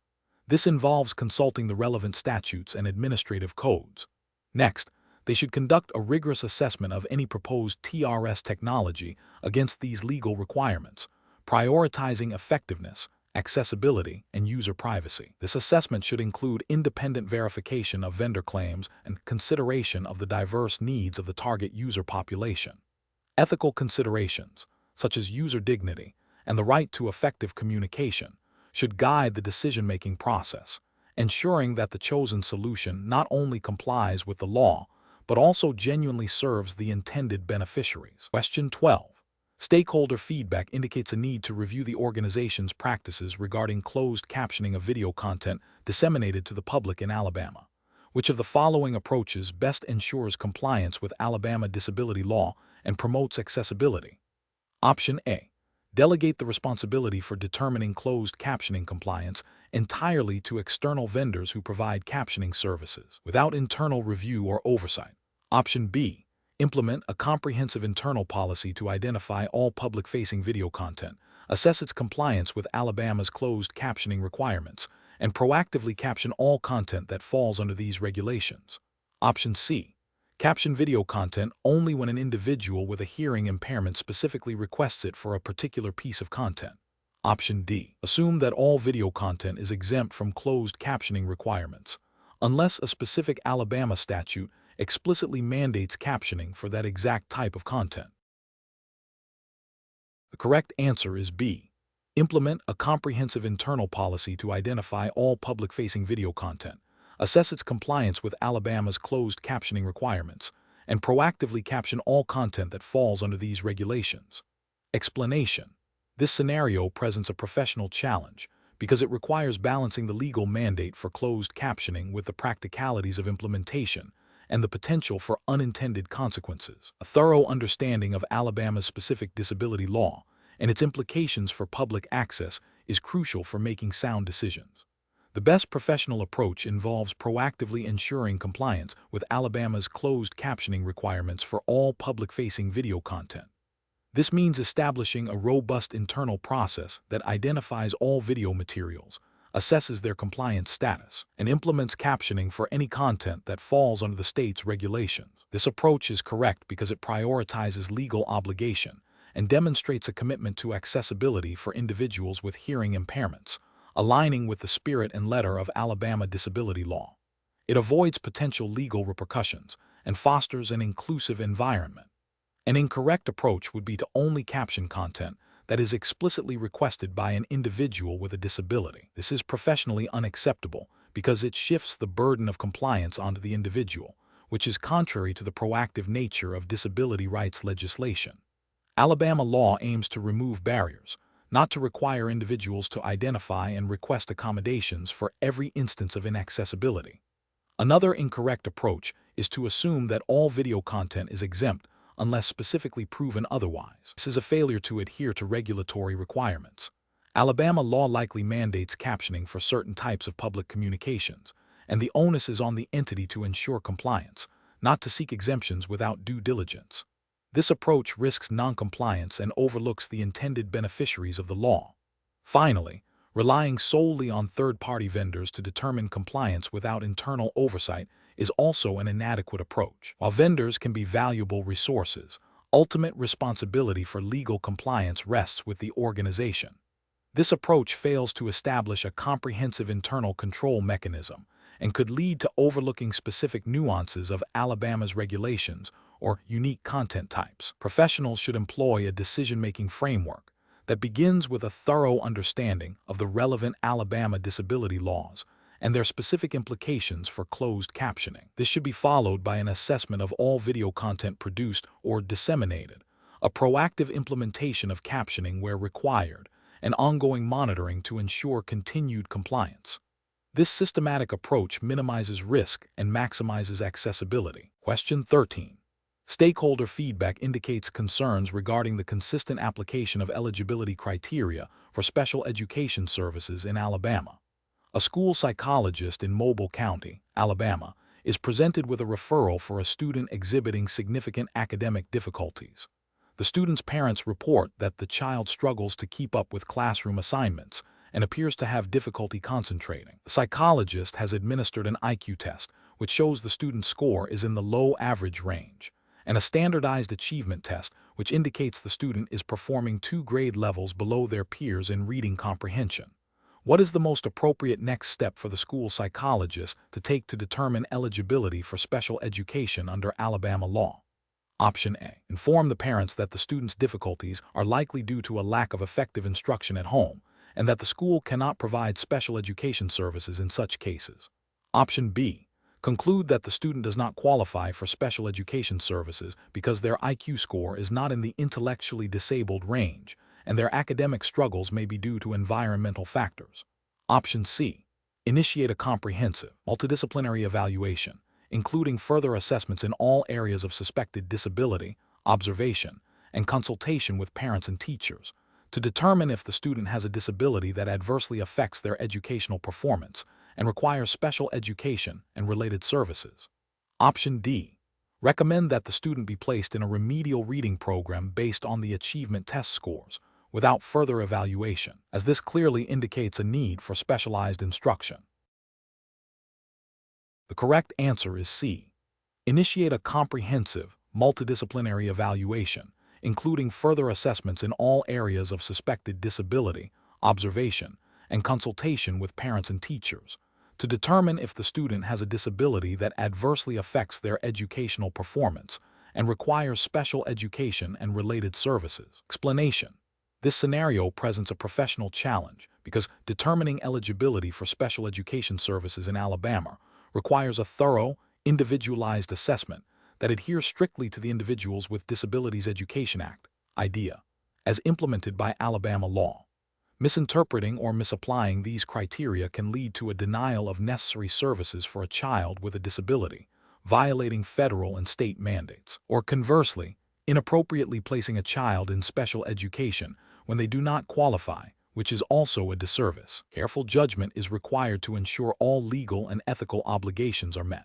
This involves consulting the relevant statutes and administrative codes. Next, they should conduct a rigorous assessment of any proposed TRS technology against these legal requirements, prioritizing effectiveness, accessibility, and user privacy. This assessment should include independent verification of vendor claims and consideration of the diverse needs of the target user population. Ethical considerations, such as user dignity and the right to effective communication, should guide the decision-making process, ensuring that the chosen solution not only complies with the law, but also genuinely serves the intended beneficiaries. Question 12. Stakeholder feedback indicates a need to review the organization's practices regarding closed captioning of video content disseminated to the public in Alabama. Which of the following approaches best ensures compliance with Alabama disability law and promotes accessibility? Option A. Delegate the responsibility for determining closed captioning compliance entirely to external vendors who provide captioning services, without internal review or oversight. Option B. Implement a comprehensive internal policy to identify all public-facing video content, assess its compliance with Alabama's closed captioning requirements, and proactively caption all content that falls under these regulations. Option C. Caption video content only when an individual with a hearing impairment specifically requests it for a particular piece of content. Option D. Assume that all video content is exempt from closed captioning requirements, unless a specific Alabama statute explicitly mandates captioning for that exact type of content. The correct answer is B. Implement a comprehensive internal policy to identify all public-facing video content, assess its compliance with Alabama's closed captioning requirements, and proactively caption all content that falls under these regulations. Explanation. This scenario presents a professional challenge because it requires balancing the legal mandate for closed captioning with the practicalities of implementation and the potential for unintended consequences. A thorough understanding of Alabama's specific disability law and its implications for public access is crucial for making sound decisions. The best professional approach involves proactively ensuring compliance with Alabama's closed captioning requirements for all public-facing video content. This means establishing a robust internal process that identifies all video materials, assesses their compliance status, and implements captioning for any content that falls under the state's regulations. This approach is correct because it prioritizes legal obligation and demonstrates a commitment to accessibility for individuals with hearing impairments, aligning with the spirit and letter of Alabama disability law. It avoids potential legal repercussions and fosters an inclusive environment. An incorrect approach would be to only caption content that is explicitly requested by an individual with a disability. This is professionally unacceptable because it shifts the burden of compliance onto the individual, which is contrary to the proactive nature of disability rights legislation. Alabama law aims to remove barriers, not to require individuals to identify and request accommodations for every instance of inaccessibility. Another incorrect approach is to assume that all video content is exempt unless specifically proven otherwise. This is a failure to adhere to regulatory requirements. Alabama law likely mandates captioning for certain types of public communications, and the onus is on the entity to ensure compliance, not to seek exemptions without due diligence. This approach risks noncompliance and overlooks the intended beneficiaries of the law. Finally, relying solely on third-party vendors to determine compliance without internal oversight is also an inadequate approach. While vendors can be valuable resources, ultimate responsibility for legal compliance rests with the organization. This approach fails to establish a comprehensive internal control mechanism and could lead to overlooking specific nuances of Alabama's regulations or unique content types. Professionals should employ a decision-making framework that begins with a thorough understanding of the relevant Alabama disability laws and their specific implications for closed captioning. This should be followed by an assessment of all video content produced or disseminated, a proactive implementation of captioning where required, and ongoing monitoring to ensure continued compliance. This systematic approach minimizes risk and maximizes accessibility. Question 13. Stakeholder feedback indicates concerns regarding the consistent application of eligibility criteria for special education services in Alabama. A school psychologist in Mobile County, Alabama, is presented with a referral for a student exhibiting significant academic difficulties. The student's parents report that the child struggles to keep up with classroom assignments and appears to have difficulty concentrating. The psychologist has administered an IQ test, which shows the student's score is in the low average range, and a standardized achievement test, which indicates the student is performing 2 grade levels below their peers in reading comprehension. What is the most appropriate next step for the school psychologist to take to determine eligibility for special education under Alabama law? Option A. Inform the parents that the student's difficulties are likely due to a lack of effective instruction at home, and that the school cannot provide special education services in such cases. Option B. conclude that the student does not qualify for special education services because their IQ score is not in the intellectually disabled range, and their academic struggles may be due to environmental factors. Option C. Initiate a comprehensive, multidisciplinary evaluation, including further assessments in all areas of suspected disability, observation, and consultation with parents and teachers, to determine if the student has a disability that adversely affects their educational performance and requires special education and related services. Option D. Recommend that the student be placed in a remedial reading program based on the achievement test scores, without further evaluation, as this clearly indicates a need for specialized instruction. The correct answer is C. Initiate a comprehensive, multidisciplinary evaluation, including further assessments in all areas of suspected disability, observation, and consultation with parents and teachers, to determine if the student has a disability that adversely affects their educational performance and requires special education and related services. Explanation. This scenario presents a professional challenge because determining eligibility for special education services in Alabama requires a thorough, individualized assessment that adheres strictly to the Individuals with Disabilities Education Act, IDEA, as implemented by Alabama law. Misinterpreting or misapplying these criteria can lead to a denial of necessary services for a child with a disability, violating federal and state mandates, or conversely, inappropriately placing a child in special education when they do not qualify, which is also a disservice. Careful judgment is required to ensure all legal and ethical obligations are met.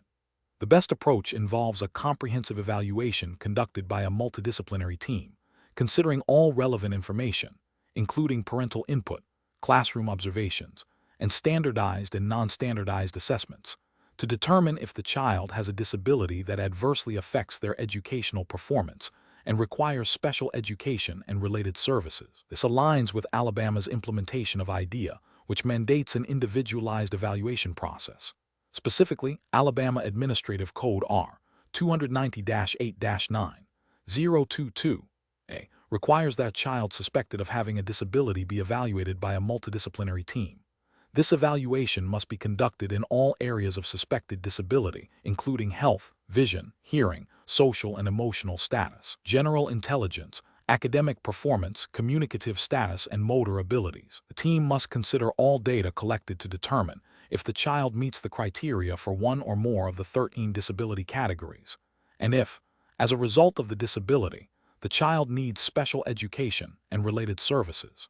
The best approach involves a comprehensive evaluation conducted by a multidisciplinary team, considering all relevant information, including parental input, classroom observations, and standardized and non-standardized assessments, to determine if the child has a disability that adversely affects their educational performance and requires special education and related services. This aligns with Alabama's implementation of IDEA, which mandates an individualized evaluation process. Specifically, Alabama Administrative Code R. 290-8-9-022A requires that a child suspected of having a disability be evaluated by a multidisciplinary team. This evaluation must be conducted in all areas of suspected disability, including health, vision, hearing, social and emotional status, general intelligence, academic performance, communicative status, and motor abilities. The team must consider all data collected to determine if the child meets the criteria for one or more of the 13 disability categories, and if, as a result of the disability, the child needs special education and related services.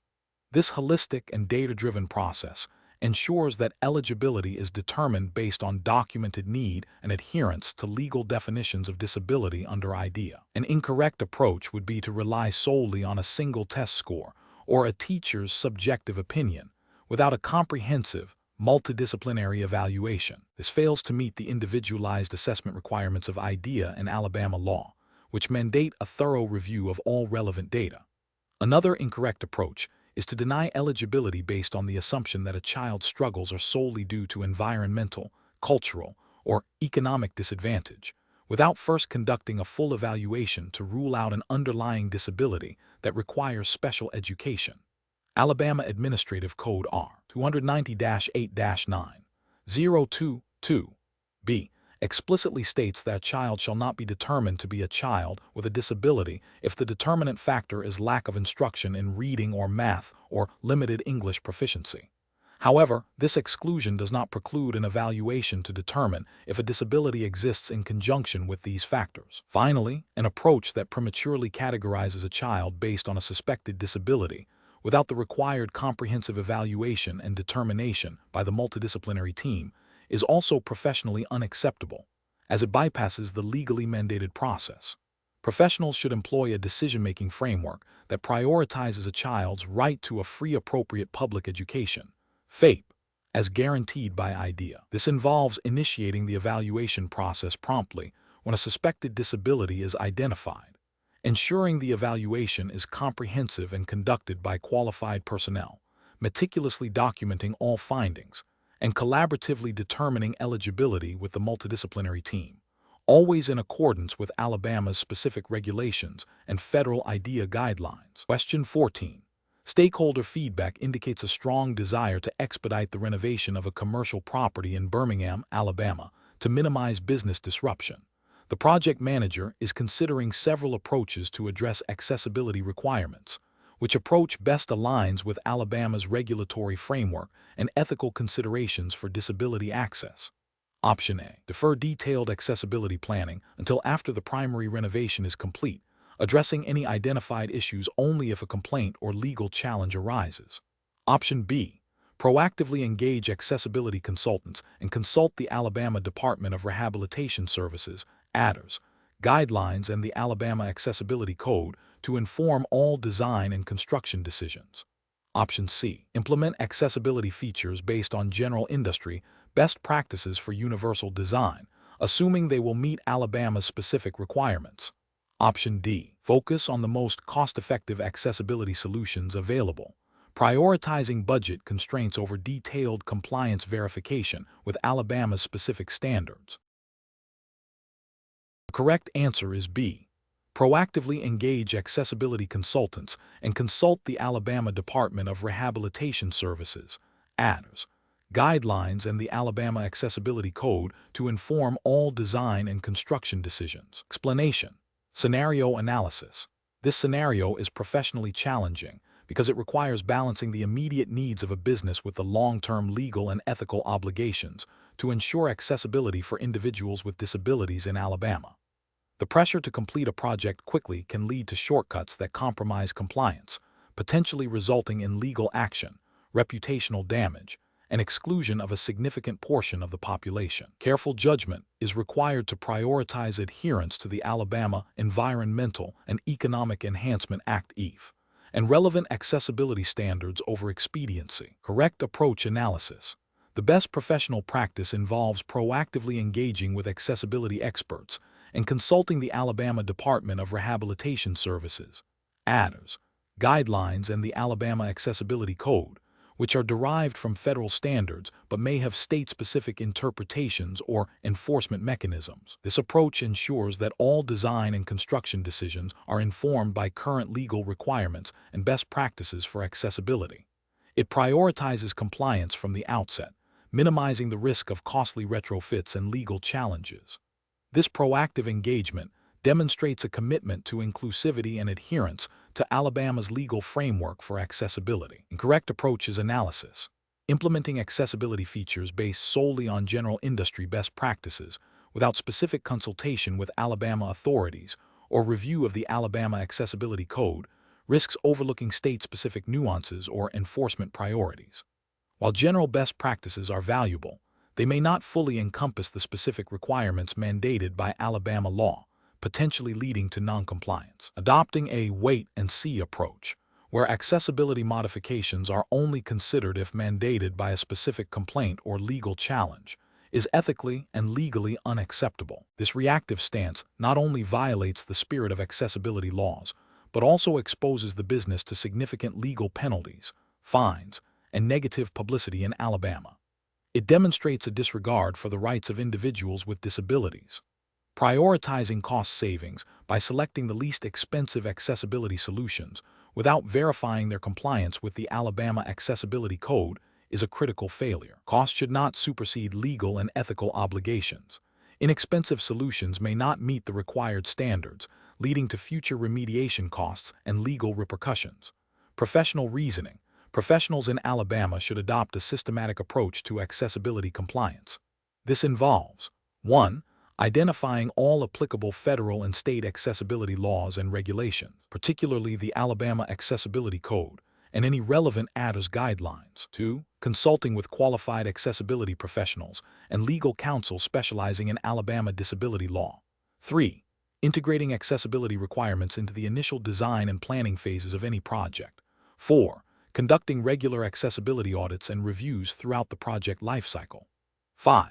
This holistic and data-driven process ensures that eligibility is determined based on documented need and adherence to legal definitions of disability under IDEA. An incorrect approach would be to rely solely on a single test score or a teacher's subjective opinion without a comprehensive, multidisciplinary evaluation. This fails to meet the individualized assessment requirements of IDEA and Alabama law, which mandate a thorough review of all relevant data. Another incorrect approach is to deny eligibility based on the assumption that a child's struggles are solely due to environmental, cultural, or economic disadvantage, without first conducting a full evaluation to rule out an underlying disability that requires special education. Alabama Administrative Code R. 290-8-9-022B explicitly states that a child shall not be determined to be a child with a disability if the determinant factor is lack of instruction in reading or math or limited English proficiency. However, this exclusion does not preclude an evaluation to determine if a disability exists in conjunction with these factors. Finally, an approach that prematurely categorizes a child based on a suspected disability without the required comprehensive evaluation and determination by the multidisciplinary team is also professionally unacceptable, as it bypasses the legally mandated process. Professionals should employ a decision-making framework that prioritizes a child's right to a free appropriate public education, FAPE, as guaranteed by IDEA. This involves initiating the evaluation process promptly when a suspected disability is identified, ensuring the evaluation is comprehensive and conducted by qualified personnel, meticulously documenting all findings, and collaboratively determining eligibility with the multidisciplinary team, always in accordance with Alabama's specific regulations and federal IDEA guidelines. Question 14. Stakeholder feedback indicates a strong desire to expedite the renovation of a commercial property in Birmingham, Alabama, to minimize business disruption. The project manager is considering several approaches to address accessibility requirements. Which approach best aligns with Alabama's regulatory framework and ethical considerations for disability access? Option A. Defer detailed accessibility planning until after the primary renovation is complete, addressing any identified issues only if a complaint or legal challenge arises. Option B. Proactively engage accessibility consultants and consult the Alabama Department of Rehabilitation Services, ADRS, guidelines and the Alabama Accessibility Code to inform all design and construction decisions. Option C. Implement accessibility features based on general industry best practices for universal design, assuming they will meet Alabama's specific requirements. Option D. Focus on the most cost-effective accessibility solutions available, prioritizing budget constraints over detailed compliance verification with Alabama's specific standards. The correct answer is B. Proactively engage accessibility consultants and consult the Alabama Department of Rehabilitation Services, ADRS, guidelines and the Alabama Accessibility Code to inform all design and construction decisions. Explanation. Scenario analysis. This scenario is professionally challenging because it requires balancing the immediate needs of a business with the long-term legal and ethical obligations to ensure accessibility for individuals with disabilities in Alabama. The pressure to complete a project quickly can lead to shortcuts that compromise compliance, potentially resulting in legal action, reputational damage, and exclusion of a significant portion of the population. Careful judgment is required to prioritize adherence to the Alabama Environmental and Economic Enhancement Act (EAF) and relevant accessibility standards over expediency. Correct approach analysis. The best professional practice involves proactively engaging with accessibility experts and consulting the Alabama Department of Rehabilitation Services, ADRS, guidelines and the Alabama Accessibility Code, which are derived from federal standards but may have state-specific interpretations or enforcement mechanisms. This approach ensures that all design and construction decisions are informed by current legal requirements and best practices for accessibility. It prioritizes compliance from the outset, minimizing the risk of costly retrofits and legal challenges. This proactive engagement demonstrates a commitment to inclusivity and adherence to Alabama's legal framework for accessibility. Incorrect approach is analysis. Implementing accessibility features based solely on general industry best practices without specific consultation with Alabama authorities or review of the Alabama Accessibility Code risks overlooking state-specific nuances or enforcement priorities. While general best practices are valuable, they may not fully encompass the specific requirements mandated by Alabama law, potentially leading to noncompliance. Adopting a wait-and-see approach, where accessibility modifications are only considered if mandated by a specific complaint or legal challenge, is ethically and legally unacceptable. This reactive stance not only violates the spirit of accessibility laws, but also exposes the business to significant legal penalties, fines, and negative publicity in Alabama. It demonstrates a disregard for the rights of individuals with disabilities. Prioritizing cost savings by selecting the least expensive accessibility solutions without verifying their compliance with the Alabama Accessibility Code is a critical failure. Cost should not supersede legal and ethical obligations. Inexpensive solutions may not meet the required standards, leading to future remediation costs and legal repercussions. Professional reasoning. Professionals in Alabama should adopt a systematic approach to accessibility compliance. This involves 1. Identifying all applicable federal and state accessibility laws and regulations, particularly the Alabama Accessibility Code, and any relevant ADRS guidelines. 2. Consulting with qualified accessibility professionals and legal counsel specializing in Alabama disability law. 3. Integrating accessibility requirements into the initial design and planning phases of any project. 4. Conducting regular accessibility audits and reviews throughout the project lifecycle. 5.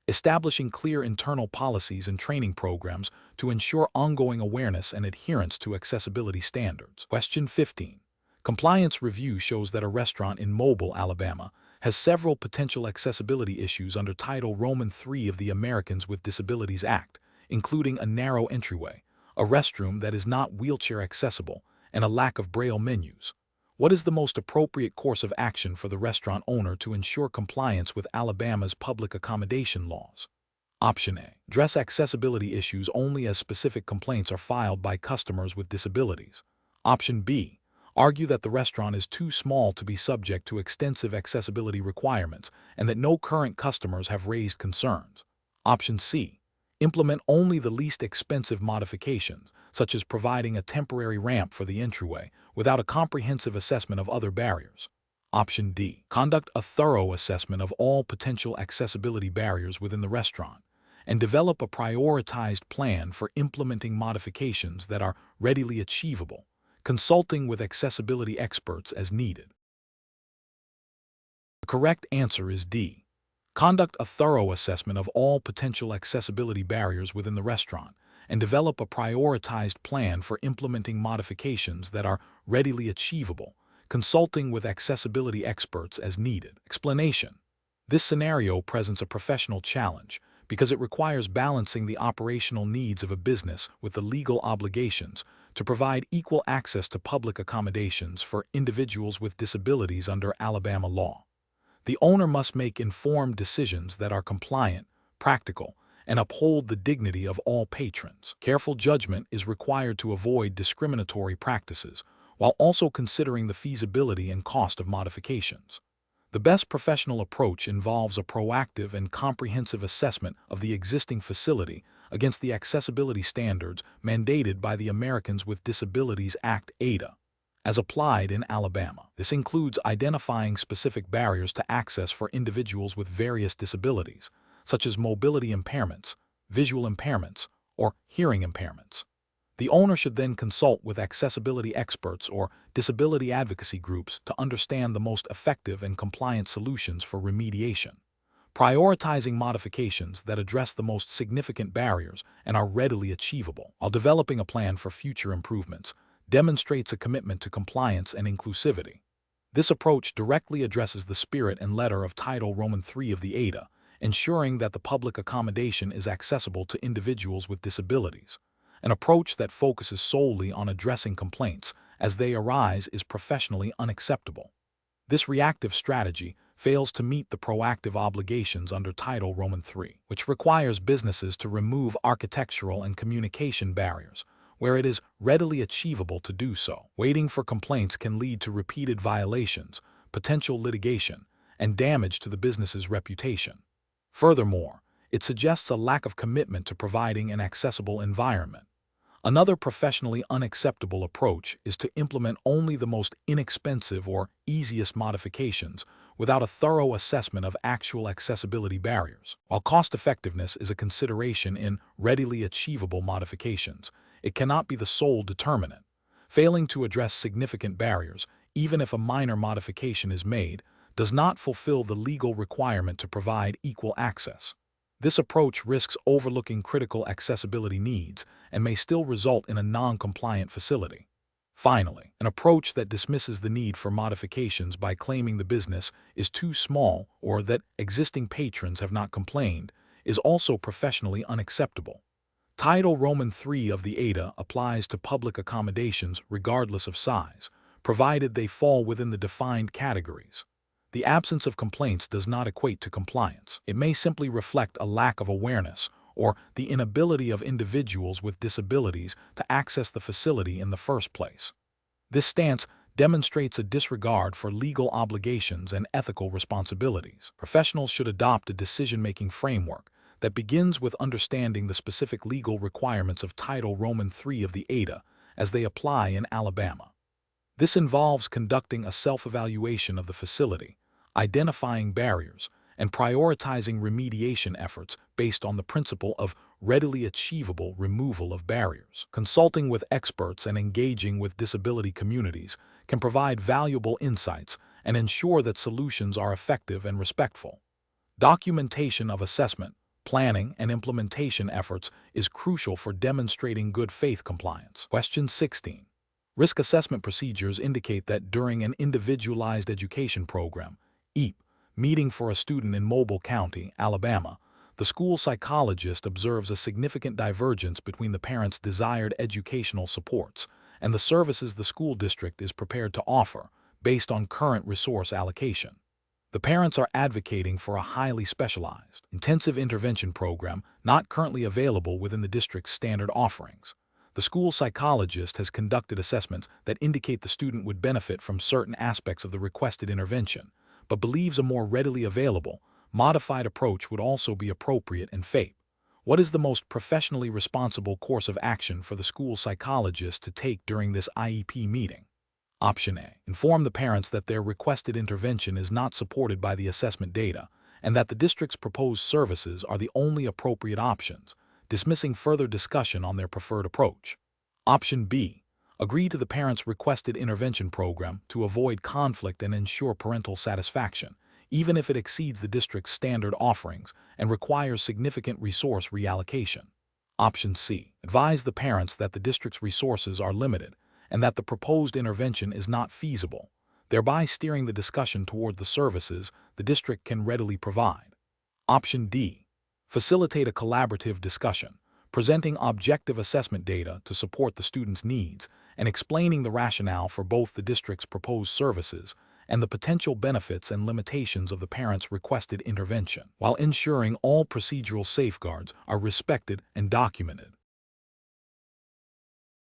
Establishing clear internal policies and training programs to ensure ongoing awareness and adherence to accessibility standards. Question 15. Compliance review shows that a restaurant in Mobile, Alabama, has several potential accessibility issues under Title III of the Americans with Disabilities Act, including a narrow entryway, a restroom that is not wheelchair accessible, and a lack of Braille menus. What is the most appropriate course of action for the restaurant owner to ensure compliance with Alabama's public accommodation laws? Option A. Address accessibility issues only as specific complaints are filed by customers with disabilities. Option B. Argue that the restaurant is too small to be subject to extensive accessibility requirements and that no current customers have raised concerns. Option C. Implement only the least expensive modifications, such as providing a temporary ramp for the entryway, without a comprehensive assessment of other barriers. Option D. Conduct a thorough assessment of all potential accessibility barriers within the restaurant and develop a prioritized plan for implementing modifications that are readily achievable, consulting with accessibility experts as needed. The correct answer is D. Conduct a thorough assessment of all potential accessibility barriers within the restaurant and develop a prioritized plan for implementing modifications that are readily achievable, consulting with accessibility experts as needed. Explanation. This scenario presents a professional challenge because it requires balancing the operational needs of a business with the legal obligations to provide equal access to public accommodations for individuals with disabilities under Alabama law. The owner must make informed decisions that are compliant, practical, and uphold the dignity of all patrons. Careful judgment is required to avoid discriminatory practices, while also considering the feasibility and cost of modifications. The best professional approach involves a proactive and comprehensive assessment of the existing facility against the accessibility standards mandated by the Americans with Disabilities Act (ADA), as applied in Alabama. This includes identifying specific barriers to access for individuals with various disabilities, such as mobility impairments, visual impairments, or hearing impairments. The owner should then consult with accessibility experts or disability advocacy groups to understand the most effective and compliant solutions for remediation. Prioritizing modifications that address the most significant barriers and are readily achievable, while developing a plan for future improvements, demonstrates a commitment to compliance and inclusivity. This approach directly addresses the spirit and letter of Title III of the ADA, ensuring that the public accommodation is accessible to individuals with disabilities. An approach that focuses solely on addressing complaints as they arise is professionally unacceptable. This reactive strategy fails to meet the proactive obligations under Title III, which requires businesses to remove architectural and communication barriers where it is readily achievable to do so. Waiting for complaints can lead to repeated violations, potential litigation, and damage to the business's reputation. Furthermore, it suggests a lack of commitment to providing an accessible environment. Another professionally unacceptable approach is to implement only the most inexpensive or easiest modifications without a thorough assessment of actual accessibility barriers. While cost-effectiveness is a consideration in readily achievable modifications, it cannot be the sole determinant. Failing to address significant barriers, even if a minor modification is made, does not fulfill the legal requirement to provide equal access. This approach risks overlooking critical accessibility needs and may still result in a non-compliant facility. Finally, an approach that dismisses the need for modifications by claiming the business is too small or that existing patrons have not complained is also professionally unacceptable. Title III of the ADA applies to public accommodations regardless of size, provided they fall within the defined categories. The absence of complaints does not equate to compliance. It may simply reflect a lack of awareness or the inability of individuals with disabilities to access the facility in the first place. This stance demonstrates a disregard for legal obligations and ethical responsibilities. Professionals should adopt a decision-making framework that begins with understanding the specific legal requirements of Title III of the ADA as they apply in Alabama. This involves conducting a self-evaluation of the facility, identifying barriers, and prioritizing remediation efforts based on the principle of readily achievable removal of barriers. Consulting with experts and engaging with disability communities can provide valuable insights and ensure that solutions are effective and respectful. Documentation of assessment, planning, and implementation efforts is crucial for demonstrating good faith compliance. Question 16. Risk assessment procedures indicate that during an individualized education program, EAP, meeting for a student in Mobile County, Alabama, the school psychologist observes a significant divergence between the parent's desired educational supports and the services the school district is prepared to offer based on current resource allocation. The parents are advocating for a highly specialized, intensive intervention program not currently available within the district's standard offerings. The school psychologist has conducted assessments that indicate the student would benefit from certain aspects of the requested intervention, but believes a more readily available, modified approach would also be appropriate in FAPE. What is the most professionally responsible course of action for the school psychologist to take during this IEP meeting? Option A. Inform the parents that their requested intervention is not supported by the assessment data and that the district's proposed services are the only appropriate options, dismissing further discussion on their preferred approach. Option B. Agree to the parents' requested intervention program to avoid conflict and ensure parental satisfaction, even if it exceeds the district's standard offerings and requires significant resource reallocation. Option C. Advise the parents that the district's resources are limited and that the proposed intervention is not feasible, thereby steering the discussion toward the services the district can readily provide. Option D. Facilitate a collaborative discussion, presenting objective assessment data to support the student's needs and explaining the rationale for both the district's proposed services and the potential benefits and limitations of the parent's requested intervention, while ensuring all procedural safeguards are respected and documented.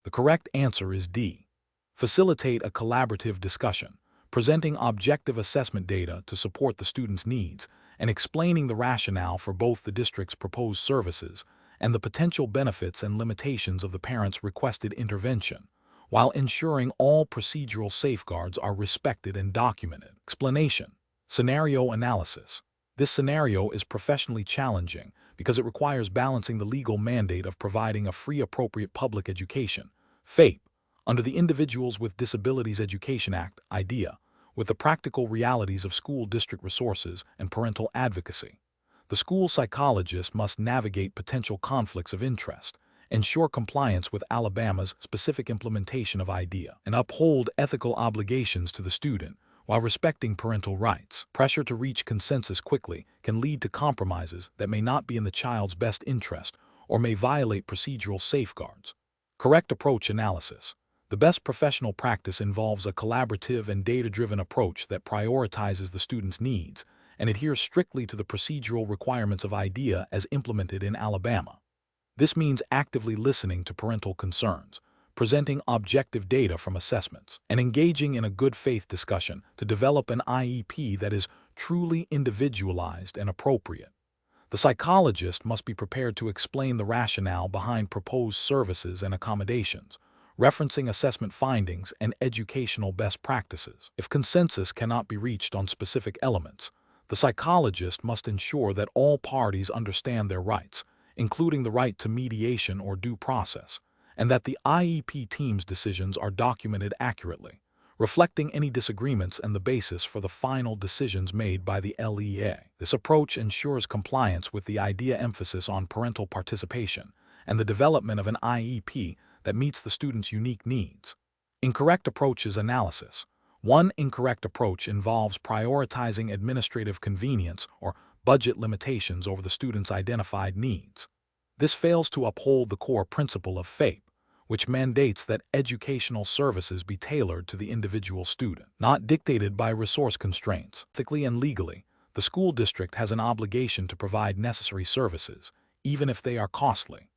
The correct answer is D. Facilitate a collaborative discussion, presenting objective assessment data to support the student's needs and explaining the rationale for both the district's proposed services and the potential benefits and limitations of the parent's requested intervention, while ensuring all procedural safeguards are respected and documented. Explanation. Scenario analysis. This scenario is professionally challenging because it requires balancing the legal mandate of providing a free appropriate public education, FAPE, under the Individuals with Disabilities Education Act, IDEA, with the practical realities of school district resources and parental advocacy. The school psychologist must navigate potential conflicts of interest, ensure compliance with Alabama's specific implementation of IDEA, and uphold ethical obligations to the student while respecting parental rights. Pressure to reach consensus quickly can lead to compromises that may not be in the child's best interest or may violate procedural safeguards. Correct approach analysis. The best professional practice involves a collaborative and data-driven approach that prioritizes the student's needs and adheres strictly to the procedural requirements of IDEA as implemented in Alabama. This means actively listening to parental concerns, presenting objective data from assessments, and engaging in a good faith discussion to develop an IEP that is truly individualized and appropriate. The psychologist must be prepared to explain the rationale behind proposed services and accommodations, referencing assessment findings and educational best practices. If consensus cannot be reached on specific elements, the psychologist must ensure that all parties understand their rights, including the right to mediation or due process, and that the IEP team's decisions are documented accurately, reflecting any disagreements and the basis for the final decisions made by the LEA. This approach ensures compliance with the IDEA emphasis on parental participation and the development of an IEP that meets the student's unique needs. Incorrect approaches analysis. One incorrect approach involves prioritizing administrative convenience or budget limitations over the student's identified needs. This fails to uphold the core principle of FAPE, which mandates that educational services be tailored to the individual student, not dictated by resource constraints. Ethically and legally, the school district has an obligation to provide necessary services, even if they are costly.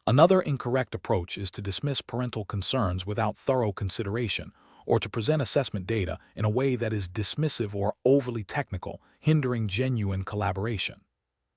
Another incorrect approach is to dismiss parental concerns without thorough consideration or to present assessment data in a way that is dismissive or overly technical, hindering genuine collaboration.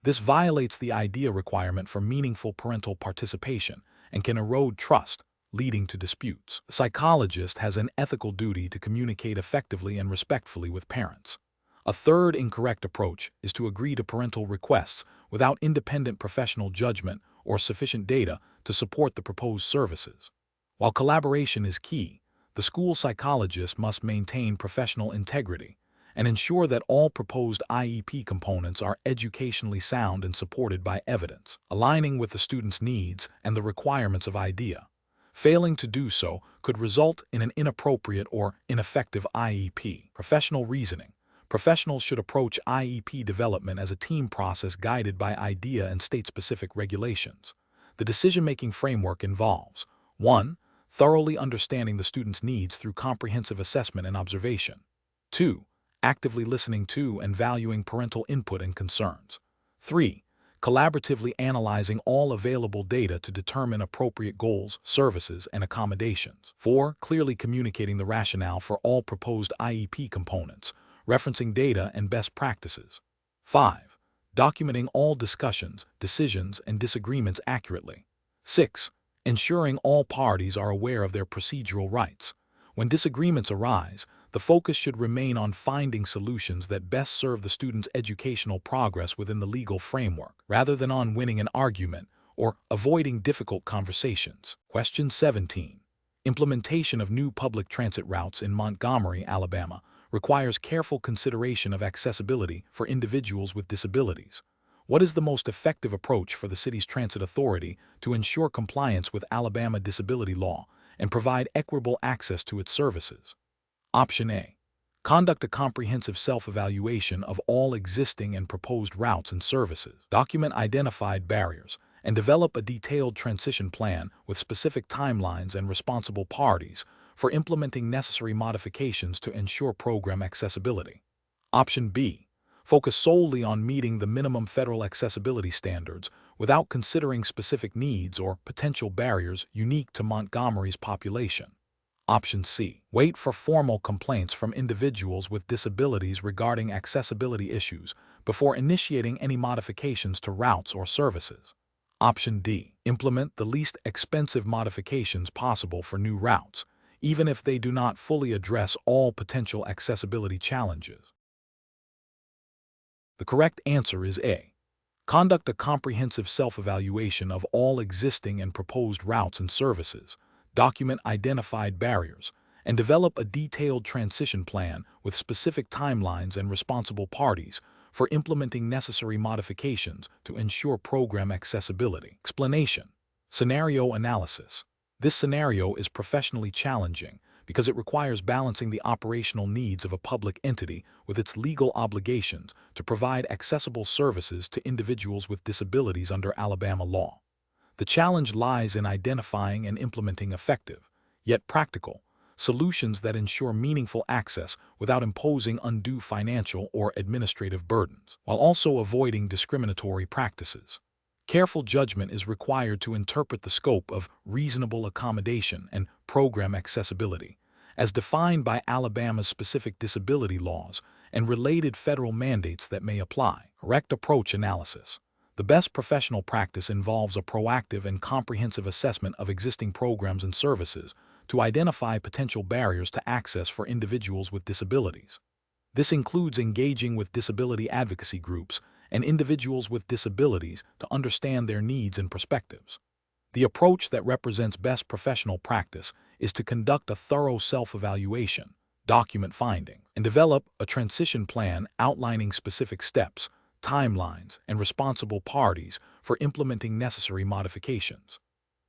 This violates the IDEA requirement for meaningful parental participation and can erode trust, leading to disputes. The psychologist has an ethical duty to communicate effectively and respectfully with parents. A third incorrect approach is to agree to parental requests without independent professional judgment or sufficient data to support the proposed services. While collaboration is key, the school psychologist must maintain professional integrity and ensure that all proposed IEP components are educationally sound and supported by evidence, aligning with the student's needs and the requirements of IDEA. Failing to do so could result in an inappropriate or ineffective IEP. Professional reasoning. Professionals should approach IEP development as a team process guided by IDEA and state-specific regulations. The decision-making framework involves 1. Thoroughly understanding the student's needs through comprehensive assessment and observation. 2. actively listening to and valuing parental input and concerns. 3. Collaboratively analyzing all available data to determine appropriate goals, services, and accommodations. 4. Clearly communicating the rationale for all proposed IEP components, referencing data and best practices. 5. Documenting all discussions, decisions, and disagreements accurately. 6. Ensuring all parties are aware of their procedural rights. When disagreements arise, the focus should remain on finding solutions that best serve the student's educational progress within the legal framework, rather than on winning an argument or avoiding difficult conversations. Question 17. Implementation of new public transit routes in Montgomery, Alabama, requires careful consideration of accessibility for individuals with disabilities. What is the most effective approach for the city's transit authority to ensure compliance with Alabama disability law and provide equitable access to its services? Option A. Conduct a comprehensive self-evaluation of all existing and proposed routes and services. Document identified barriers and develop a detailed transition plan with specific timelines and responsible parties for implementing necessary modifications to ensure program accessibility. Option B. Focus solely on meeting the minimum federal accessibility standards without considering specific needs or potential barriers unique to Montgomery's population. Option C. Wait for formal complaints from individuals with disabilities regarding accessibility issues before initiating any modifications to routes or services. Option D. Implement the least expensive modifications possible for new routes, even if they do not fully address all potential accessibility challenges. The correct answer is A. Conduct a comprehensive self-evaluation of all existing and proposed routes and services, document identified barriers, and develop a detailed transition plan with specific timelines and responsible parties for implementing necessary modifications to ensure program accessibility. Explanation. Scenario analysis. This scenario is professionally challenging because it requires balancing the operational needs of a public entity with its legal obligations to provide accessible services to individuals with disabilities under Alabama law. The challenge lies in identifying and implementing effective, yet practical, solutions that ensure meaningful access without imposing undue financial or administrative burdens, while also avoiding discriminatory practices. Careful judgment is required to interpret the scope of reasonable accommodation and program accessibility, as defined by Alabama's specific disability laws and related federal mandates that may apply. Correct approach analysis. The best professional practice involves a proactive and comprehensive assessment of existing programs and services to identify potential barriers to access for individuals with disabilities. This includes engaging with disability advocacy groups and individuals with disabilities to understand their needs and perspectives. The approach that represents best professional practice is to conduct a thorough self-evaluation, document findings, and develop a transition plan outlining specific steps, timelines, and responsible parties for implementing necessary modifications.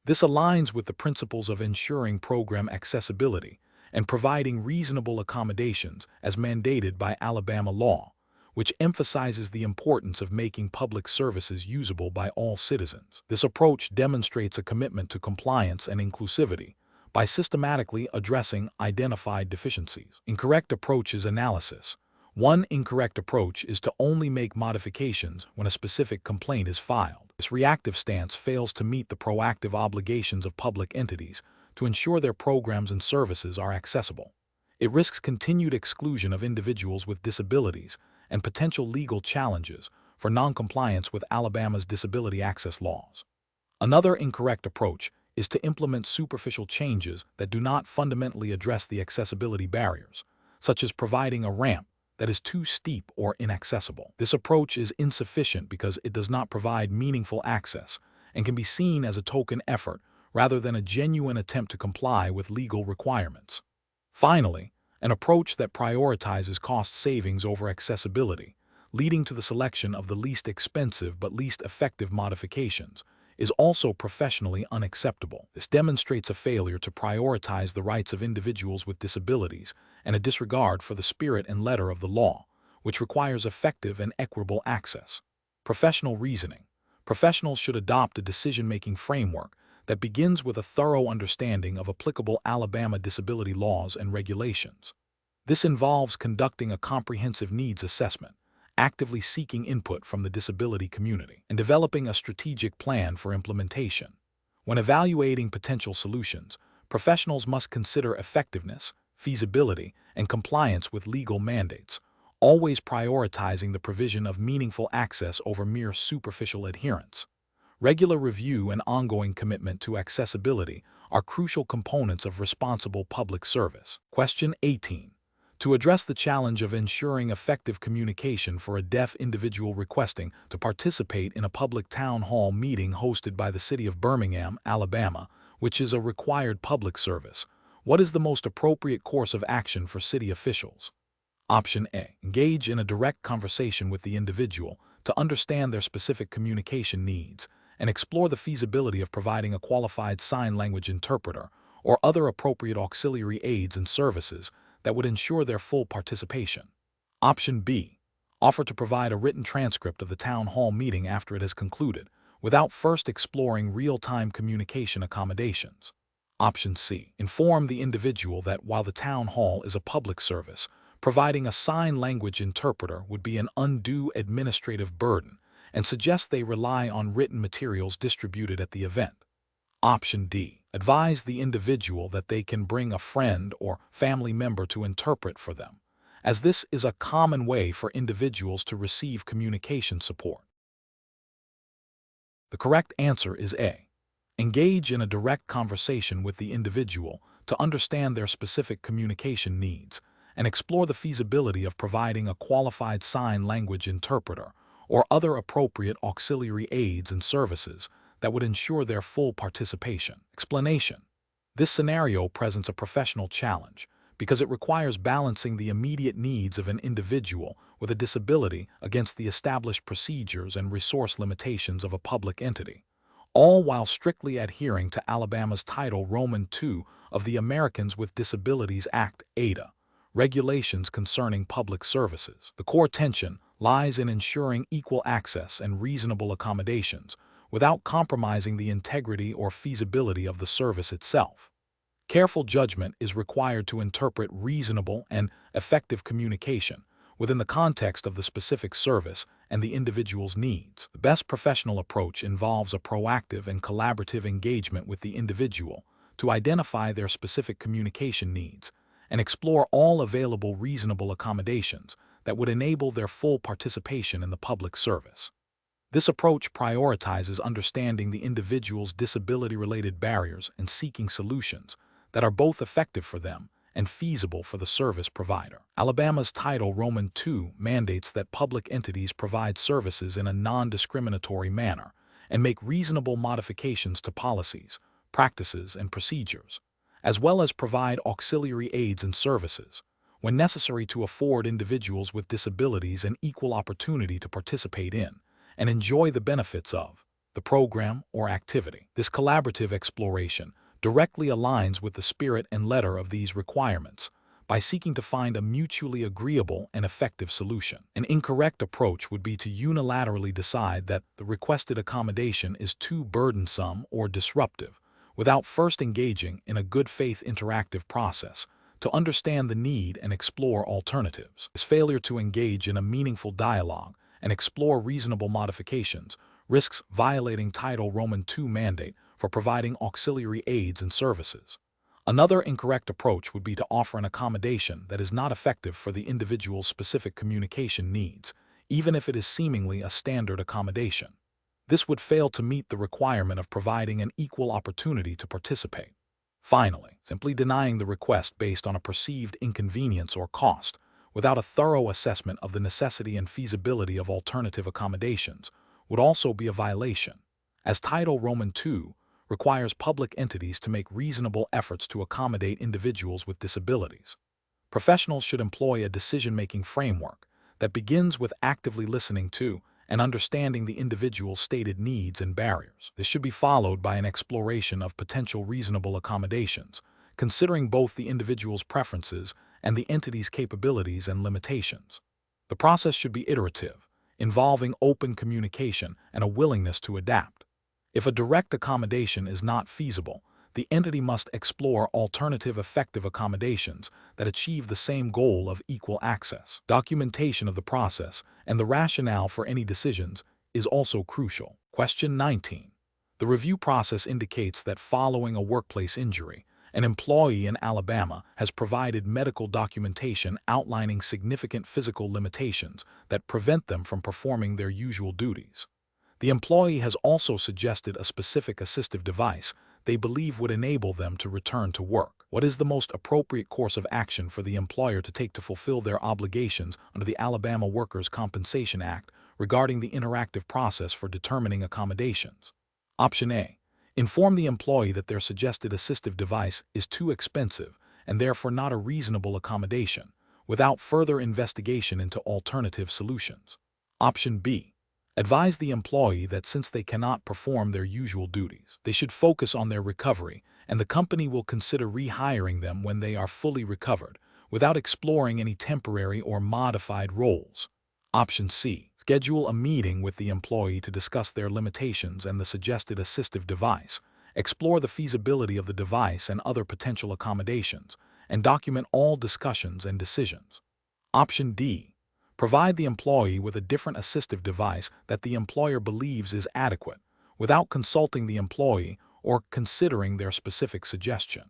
This aligns with the principles of ensuring program accessibility and providing reasonable accommodations as mandated by Alabama law, which emphasizes the importance of making public services usable by all citizens. This approach demonstrates a commitment to compliance and inclusivity by systematically addressing identified deficiencies. Incorrect approaches analysis. One incorrect approach is to only make modifications when a specific complaint is filed. This reactive stance fails to meet the proactive obligations of public entities to ensure their programs and services are accessible. It risks continued exclusion of individuals with disabilities and potential legal challenges for noncompliance with Alabama's disability access laws. Another incorrect approach is to implement superficial changes that do not fundamentally address the accessibility barriers, such as providing a ramp that is too steep or inaccessible. This approach is insufficient because it does not provide meaningful access and can be seen as a token effort rather than a genuine attempt to comply with legal requirements. Finally, an approach that prioritizes cost savings over accessibility, leading to the selection of the least expensive but least effective modifications, is also professionally unacceptable. This demonstrates a failure to prioritize the rights of individuals with disabilities and a disregard for the spirit and letter of the law, which requires effective and equitable access. Professional reasoning. Professionals should adopt a decision-making framework that begins with a thorough understanding of applicable Alabama disability laws and regulations. This involves conducting a comprehensive needs assessment, actively seeking input from the disability community, and developing a strategic plan for implementation. When evaluating potential solutions, professionals must consider effectiveness, feasibility, and compliance with legal mandates, always prioritizing the provision of meaningful access over mere superficial adherence. Regular review and ongoing commitment to accessibility are crucial components of responsible public service. Question 18. To address the challenge of ensuring effective communication for a deaf individual requesting to participate in a public town hall meeting hosted by the city of Birmingham, Alabama, which is a required public service, what is the most appropriate course of action for city officials? Option A. Engage in a direct conversation with the individual to understand their specific communication needs and explore the feasibility of providing a qualified sign language interpreter or other appropriate auxiliary aids and services that would ensure their full participation. Option B. Offer to provide a written transcript of the town hall meeting after it has concluded, without first exploring real-time communication accommodations. Option C. Inform the individual that while the town hall is a public service, providing a sign language interpreter would be an undue administrative burden, and suggest they rely on written materials distributed at the event. Option D. Advise the individual that they can bring a friend or family member to interpret for them, as this is a common way for individuals to receive communication support. The correct answer is A. Engage in a direct conversation with the individual to understand their specific communication needs and explore the feasibility of providing a qualified sign language interpreter or other appropriate auxiliary aids and services that would ensure their full participation. Explanation. This scenario presents a professional challenge because it requires balancing the immediate needs of an individual with a disability against the established procedures and resource limitations of a public entity, all while strictly adhering to Alabama's Title Roman II of the Americans with Disabilities Act, ADA, regulations concerning public services. The core tension lies in ensuring equal access and reasonable accommodations without compromising the integrity or feasibility of the service itself. Careful judgment is required to interpret reasonable and effective communication within the context of the specific service and the individual's needs. The best professional approach involves a proactive and collaborative engagement with the individual to identify their specific communication needs and explore all available reasonable accommodations that would enable their full participation in the public service. This approach prioritizes understanding the individual's disability-related barriers and seeking solutions that are both effective for them and feasible for the service provider. Alabama's Title Roman II mandates that public entities provide services in a non-discriminatory manner and make reasonable modifications to policies, practices, and procedures, as well as provide auxiliary aids and services, when necessary to afford individuals with disabilities an equal opportunity to participate in and enjoy the benefits of the program or activity. This collaborative exploration directly aligns with the spirit and letter of these requirements by seeking to find a mutually agreeable and effective solution. An incorrect approach would be to unilaterally decide that the requested accommodation is too burdensome or disruptive, without first engaging in a good faith interactive process to understand the need and explore alternatives. This failure to engage in a meaningful dialogue and explore reasonable modifications risks violating Title Roman II mandate for providing auxiliary aids and services. Another incorrect approach would be to offer an accommodation that is not effective for the individual's specific communication needs, even if it is seemingly a standard accommodation. This would fail to meet the requirement of providing an equal opportunity to participate. Finally, simply denying the request based on a perceived inconvenience or cost, without a thorough assessment of the necessity and feasibility of alternative accommodations, would also be a violation, as Title Roman II requires public entities to make reasonable efforts to accommodate individuals with disabilities. Professionals should employ a decision-making framework that begins with actively listening to and understanding the individual's stated needs and barriers. This should be followed by an exploration of potential reasonable accommodations, considering both the individual's preferences and the entity's capabilities and limitations. The process should be iterative, involving open communication and a willingness to adapt. If a direct accommodation is not feasible, the entity must explore alternative effective accommodations that achieve the same goal of equal access. Documentation of the process and the rationale for any decisions is also crucial. Question 19. The review process indicates that following a workplace injury, an employee in Alabama has provided medical documentation outlining significant physical limitations that prevent them from performing their usual duties. The employee has also suggested a specific assistive device they believe would enable them to return to work. What is the most appropriate course of action for the employer to take to fulfill their obligations under the Alabama Workers' Compensation Act regarding the interactive process for determining accommodations? Option A. Inform the employee that their suggested assistive device is too expensive and therefore not a reasonable accommodation, without further investigation into alternative solutions. Option B. Advise the employee that since they cannot perform their usual duties, they should focus on their recovery, and the company will consider rehiring them when they are fully recovered, without exploring any temporary or modified roles. Option C. Schedule a meeting with the employee to discuss their limitations and the suggested assistive device, explore the feasibility of the device and other potential accommodations, and document all discussions and decisions. Option D. Provide the employee with a different assistive device that the employer believes is adequate, without consulting the employee or considering their specific suggestion.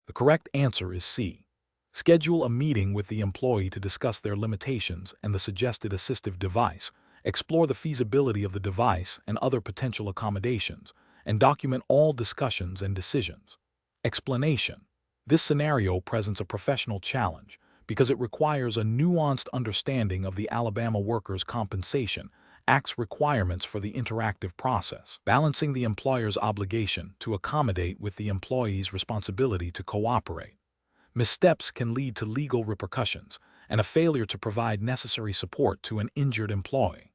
The correct answer is C. Schedule a meeting with the employee to discuss their limitations and the suggested assistive device, explore the feasibility of the device and other potential accommodations, and document all discussions and decisions. Explanation. This scenario presents a professional challenge because it requires a nuanced understanding of the Alabama Workers' Compensation Act's requirements for the interactive process, balancing the employer's obligation to accommodate with the employee's responsibility to cooperate. Missteps can lead to legal repercussions and a failure to provide necessary support to an injured employee.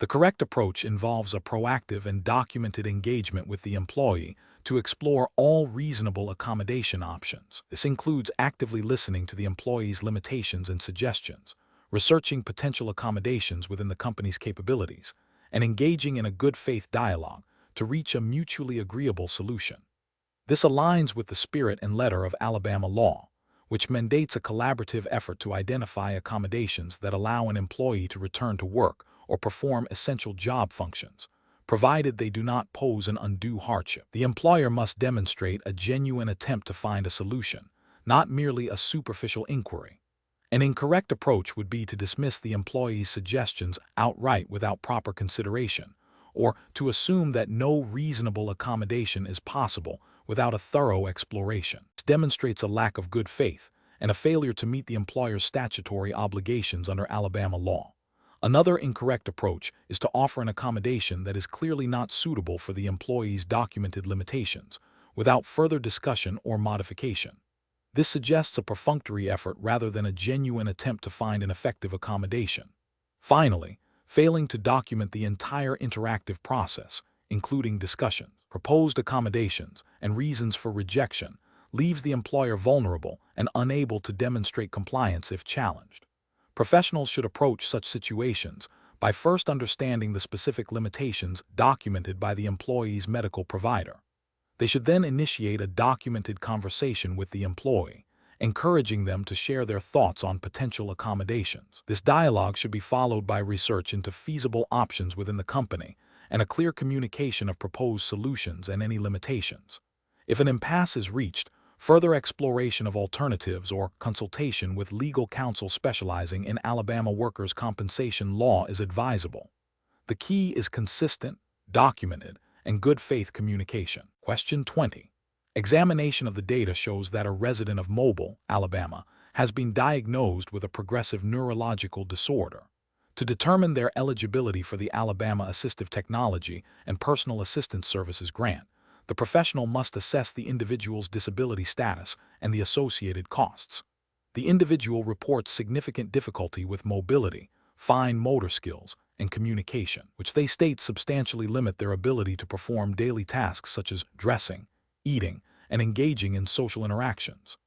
The correct approach involves a proactive and documented engagement with the employee to explore all reasonable accommodation options. This includes actively listening to the employee's limitations and suggestions, researching potential accommodations within the company's capabilities, and engaging in a good faith dialogue to reach a mutually agreeable solution. This aligns with the spirit and letter of Alabama law, which mandates a collaborative effort to identify accommodations that allow an employee to return to work or perform essential job functions, provided they do not pose an undue hardship. The employer must demonstrate a genuine attempt to find a solution, not merely a superficial inquiry. An incorrect approach would be to dismiss the employee's suggestions outright without proper consideration, or to assume that no reasonable accommodation is possible without a thorough exploration. This demonstrates a lack of good faith and a failure to meet the employer's statutory obligations under Alabama law. Another incorrect approach is to offer an accommodation that is clearly not suitable for the employee's documented limitations, without further discussion or modification. This suggests a perfunctory effort rather than a genuine attempt to find an effective accommodation. Finally, failing to document the entire interactive process, including discussions, proposed accommodations, and reasons for rejection, leaves the employer vulnerable and unable to demonstrate compliance if challenged. Professionals should approach such situations by first understanding the specific limitations documented by the employee's medical provider. They should then initiate a documented conversation with the employee, encouraging them to share their thoughts on potential accommodations. This dialogue should be followed by research into feasible options within the company and a clear communication of proposed solutions and any limitations. If an impasse is reached, further exploration of alternatives or consultation with legal counsel specializing in Alabama workers' compensation law is advisable. The key is consistent, documented, and good faith communication. Question 20. Examination of the data shows that a resident of Mobile, Alabama, has been diagnosed with a progressive neurological disorder. To determine their eligibility for the Alabama Assistive Technology and Personal Assistance Services grant, the professional must assess the individual's disability status and the associated costs. The individual reports significant difficulty with mobility, fine motor skills, and communication, which they state substantially limit their ability to perform daily tasks such as dressing, eating, and engaging in social interactions.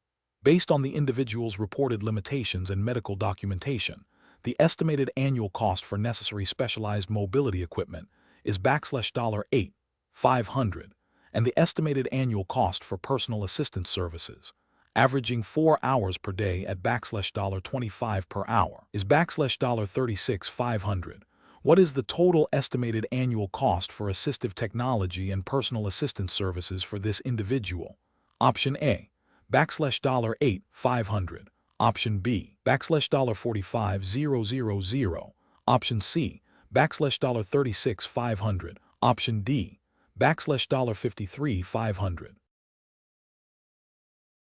Based on the individual's reported limitations and medical documentation, the estimated annual cost for necessary specialized mobility equipment is $8,500, and the estimated annual cost for personal assistance services, averaging 4 hours per day at $25 per hour, is $36,500. What is the total estimated annual cost for assistive technology and personal assistance services for this individual? Option A, $8,500. Option B, $45,000. Option C, $36,500. Option D, $53,500.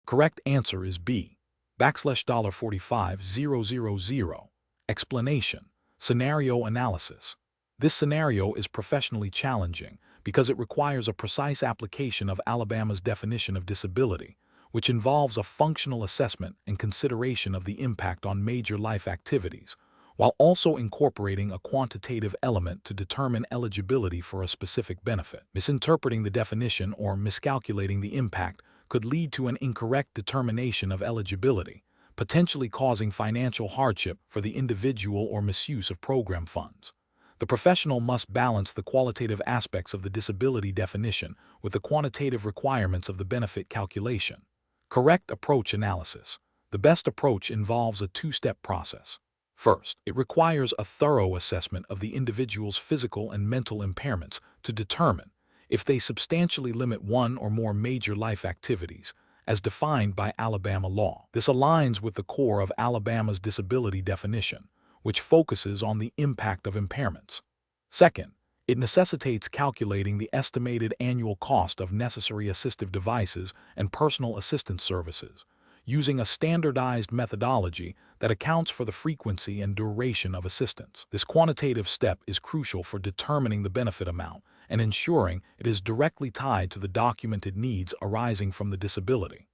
Correct answer is B, $45,000. Explanation: scenario analysis. This scenario is professionally challenging because it requires a precise application of Alabama's definition of disability, which involves a functional assessment and consideration of the impact on major life activities, while also incorporating a quantitative element to determine eligibility for a specific benefit. Misinterpreting the definition or miscalculating the impact could lead to an incorrect determination of eligibility, potentially causing financial hardship for the individual or misuse of program funds. The professional must balance the qualitative aspects of the disability definition with the quantitative requirements of the benefit calculation. Correct approach analysis. The best approach involves a two-step process. First, it requires a thorough assessment of the individual's physical and mental impairments to determine if they substantially limit one or more major life activities, as defined by Alabama law. This aligns with the core of Alabama's disability definition, which focuses on the impact of impairments. Second, it necessitates calculating the estimated annual cost of necessary assistive devices and personal assistance services, using a standardized methodology that accounts for the frequency and duration of assistance. This quantitative step is crucial for determining the benefit amount and ensuring it is directly tied to the documented needs arising from the disability.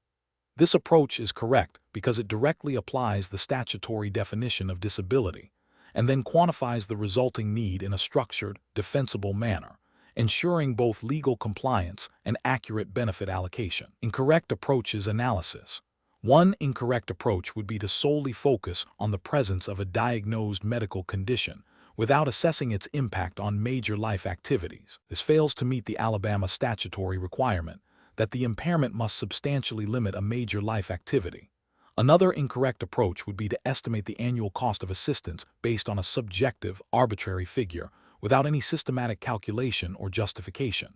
This approach is correct because it directly applies the statutory definition of disability and then quantifies the resulting need in a structured, defensible manner, ensuring both legal compliance and accurate benefit allocation. Incorrect approaches analysis. One incorrect approach would be to solely focus on the presence of a diagnosed medical condition without assessing its impact on major life activities. This fails to meet the Alabama statutory requirement that the impairment must substantially limit a major life activity. Another incorrect approach would be to estimate the annual cost of assistance based on a subjective, arbitrary figure without any systematic calculation or justification.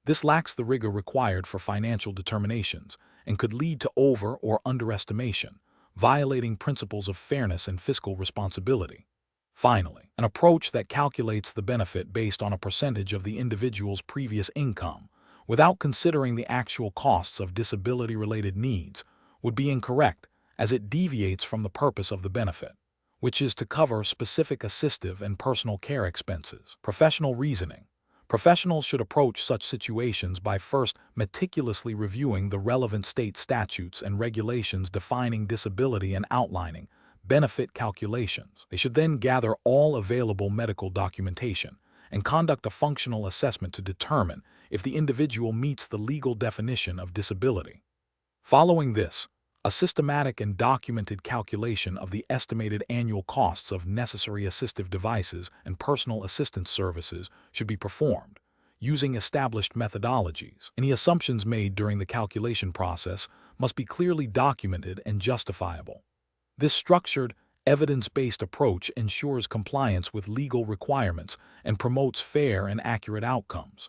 This lacks the rigor required for financial determinations and could lead to over- or underestimation, violating principles of fairness and fiscal responsibility. Finally, an approach that calculates the benefit based on a percentage of the individual's previous income, without considering the actual costs of disability-related needs, would be incorrect, as it deviates from the purpose of the benefit, which is to cover specific assistive and personal care expenses. Professional reasoning. Professionals should approach such situations by first meticulously reviewing the relevant state statutes and regulations defining disability and outlining benefit calculations. They should then gather all available medical documentation and conduct a functional assessment to determine if the individual meets the legal definition of disability. Following this, a systematic and documented calculation of the estimated annual costs of necessary assistive devices and personal assistance services should be performed, using established methodologies. Any assumptions made during the calculation process must be clearly documented and justifiable. This structured, evidence-based approach ensures compliance with legal requirements and promotes fair and accurate outcomes.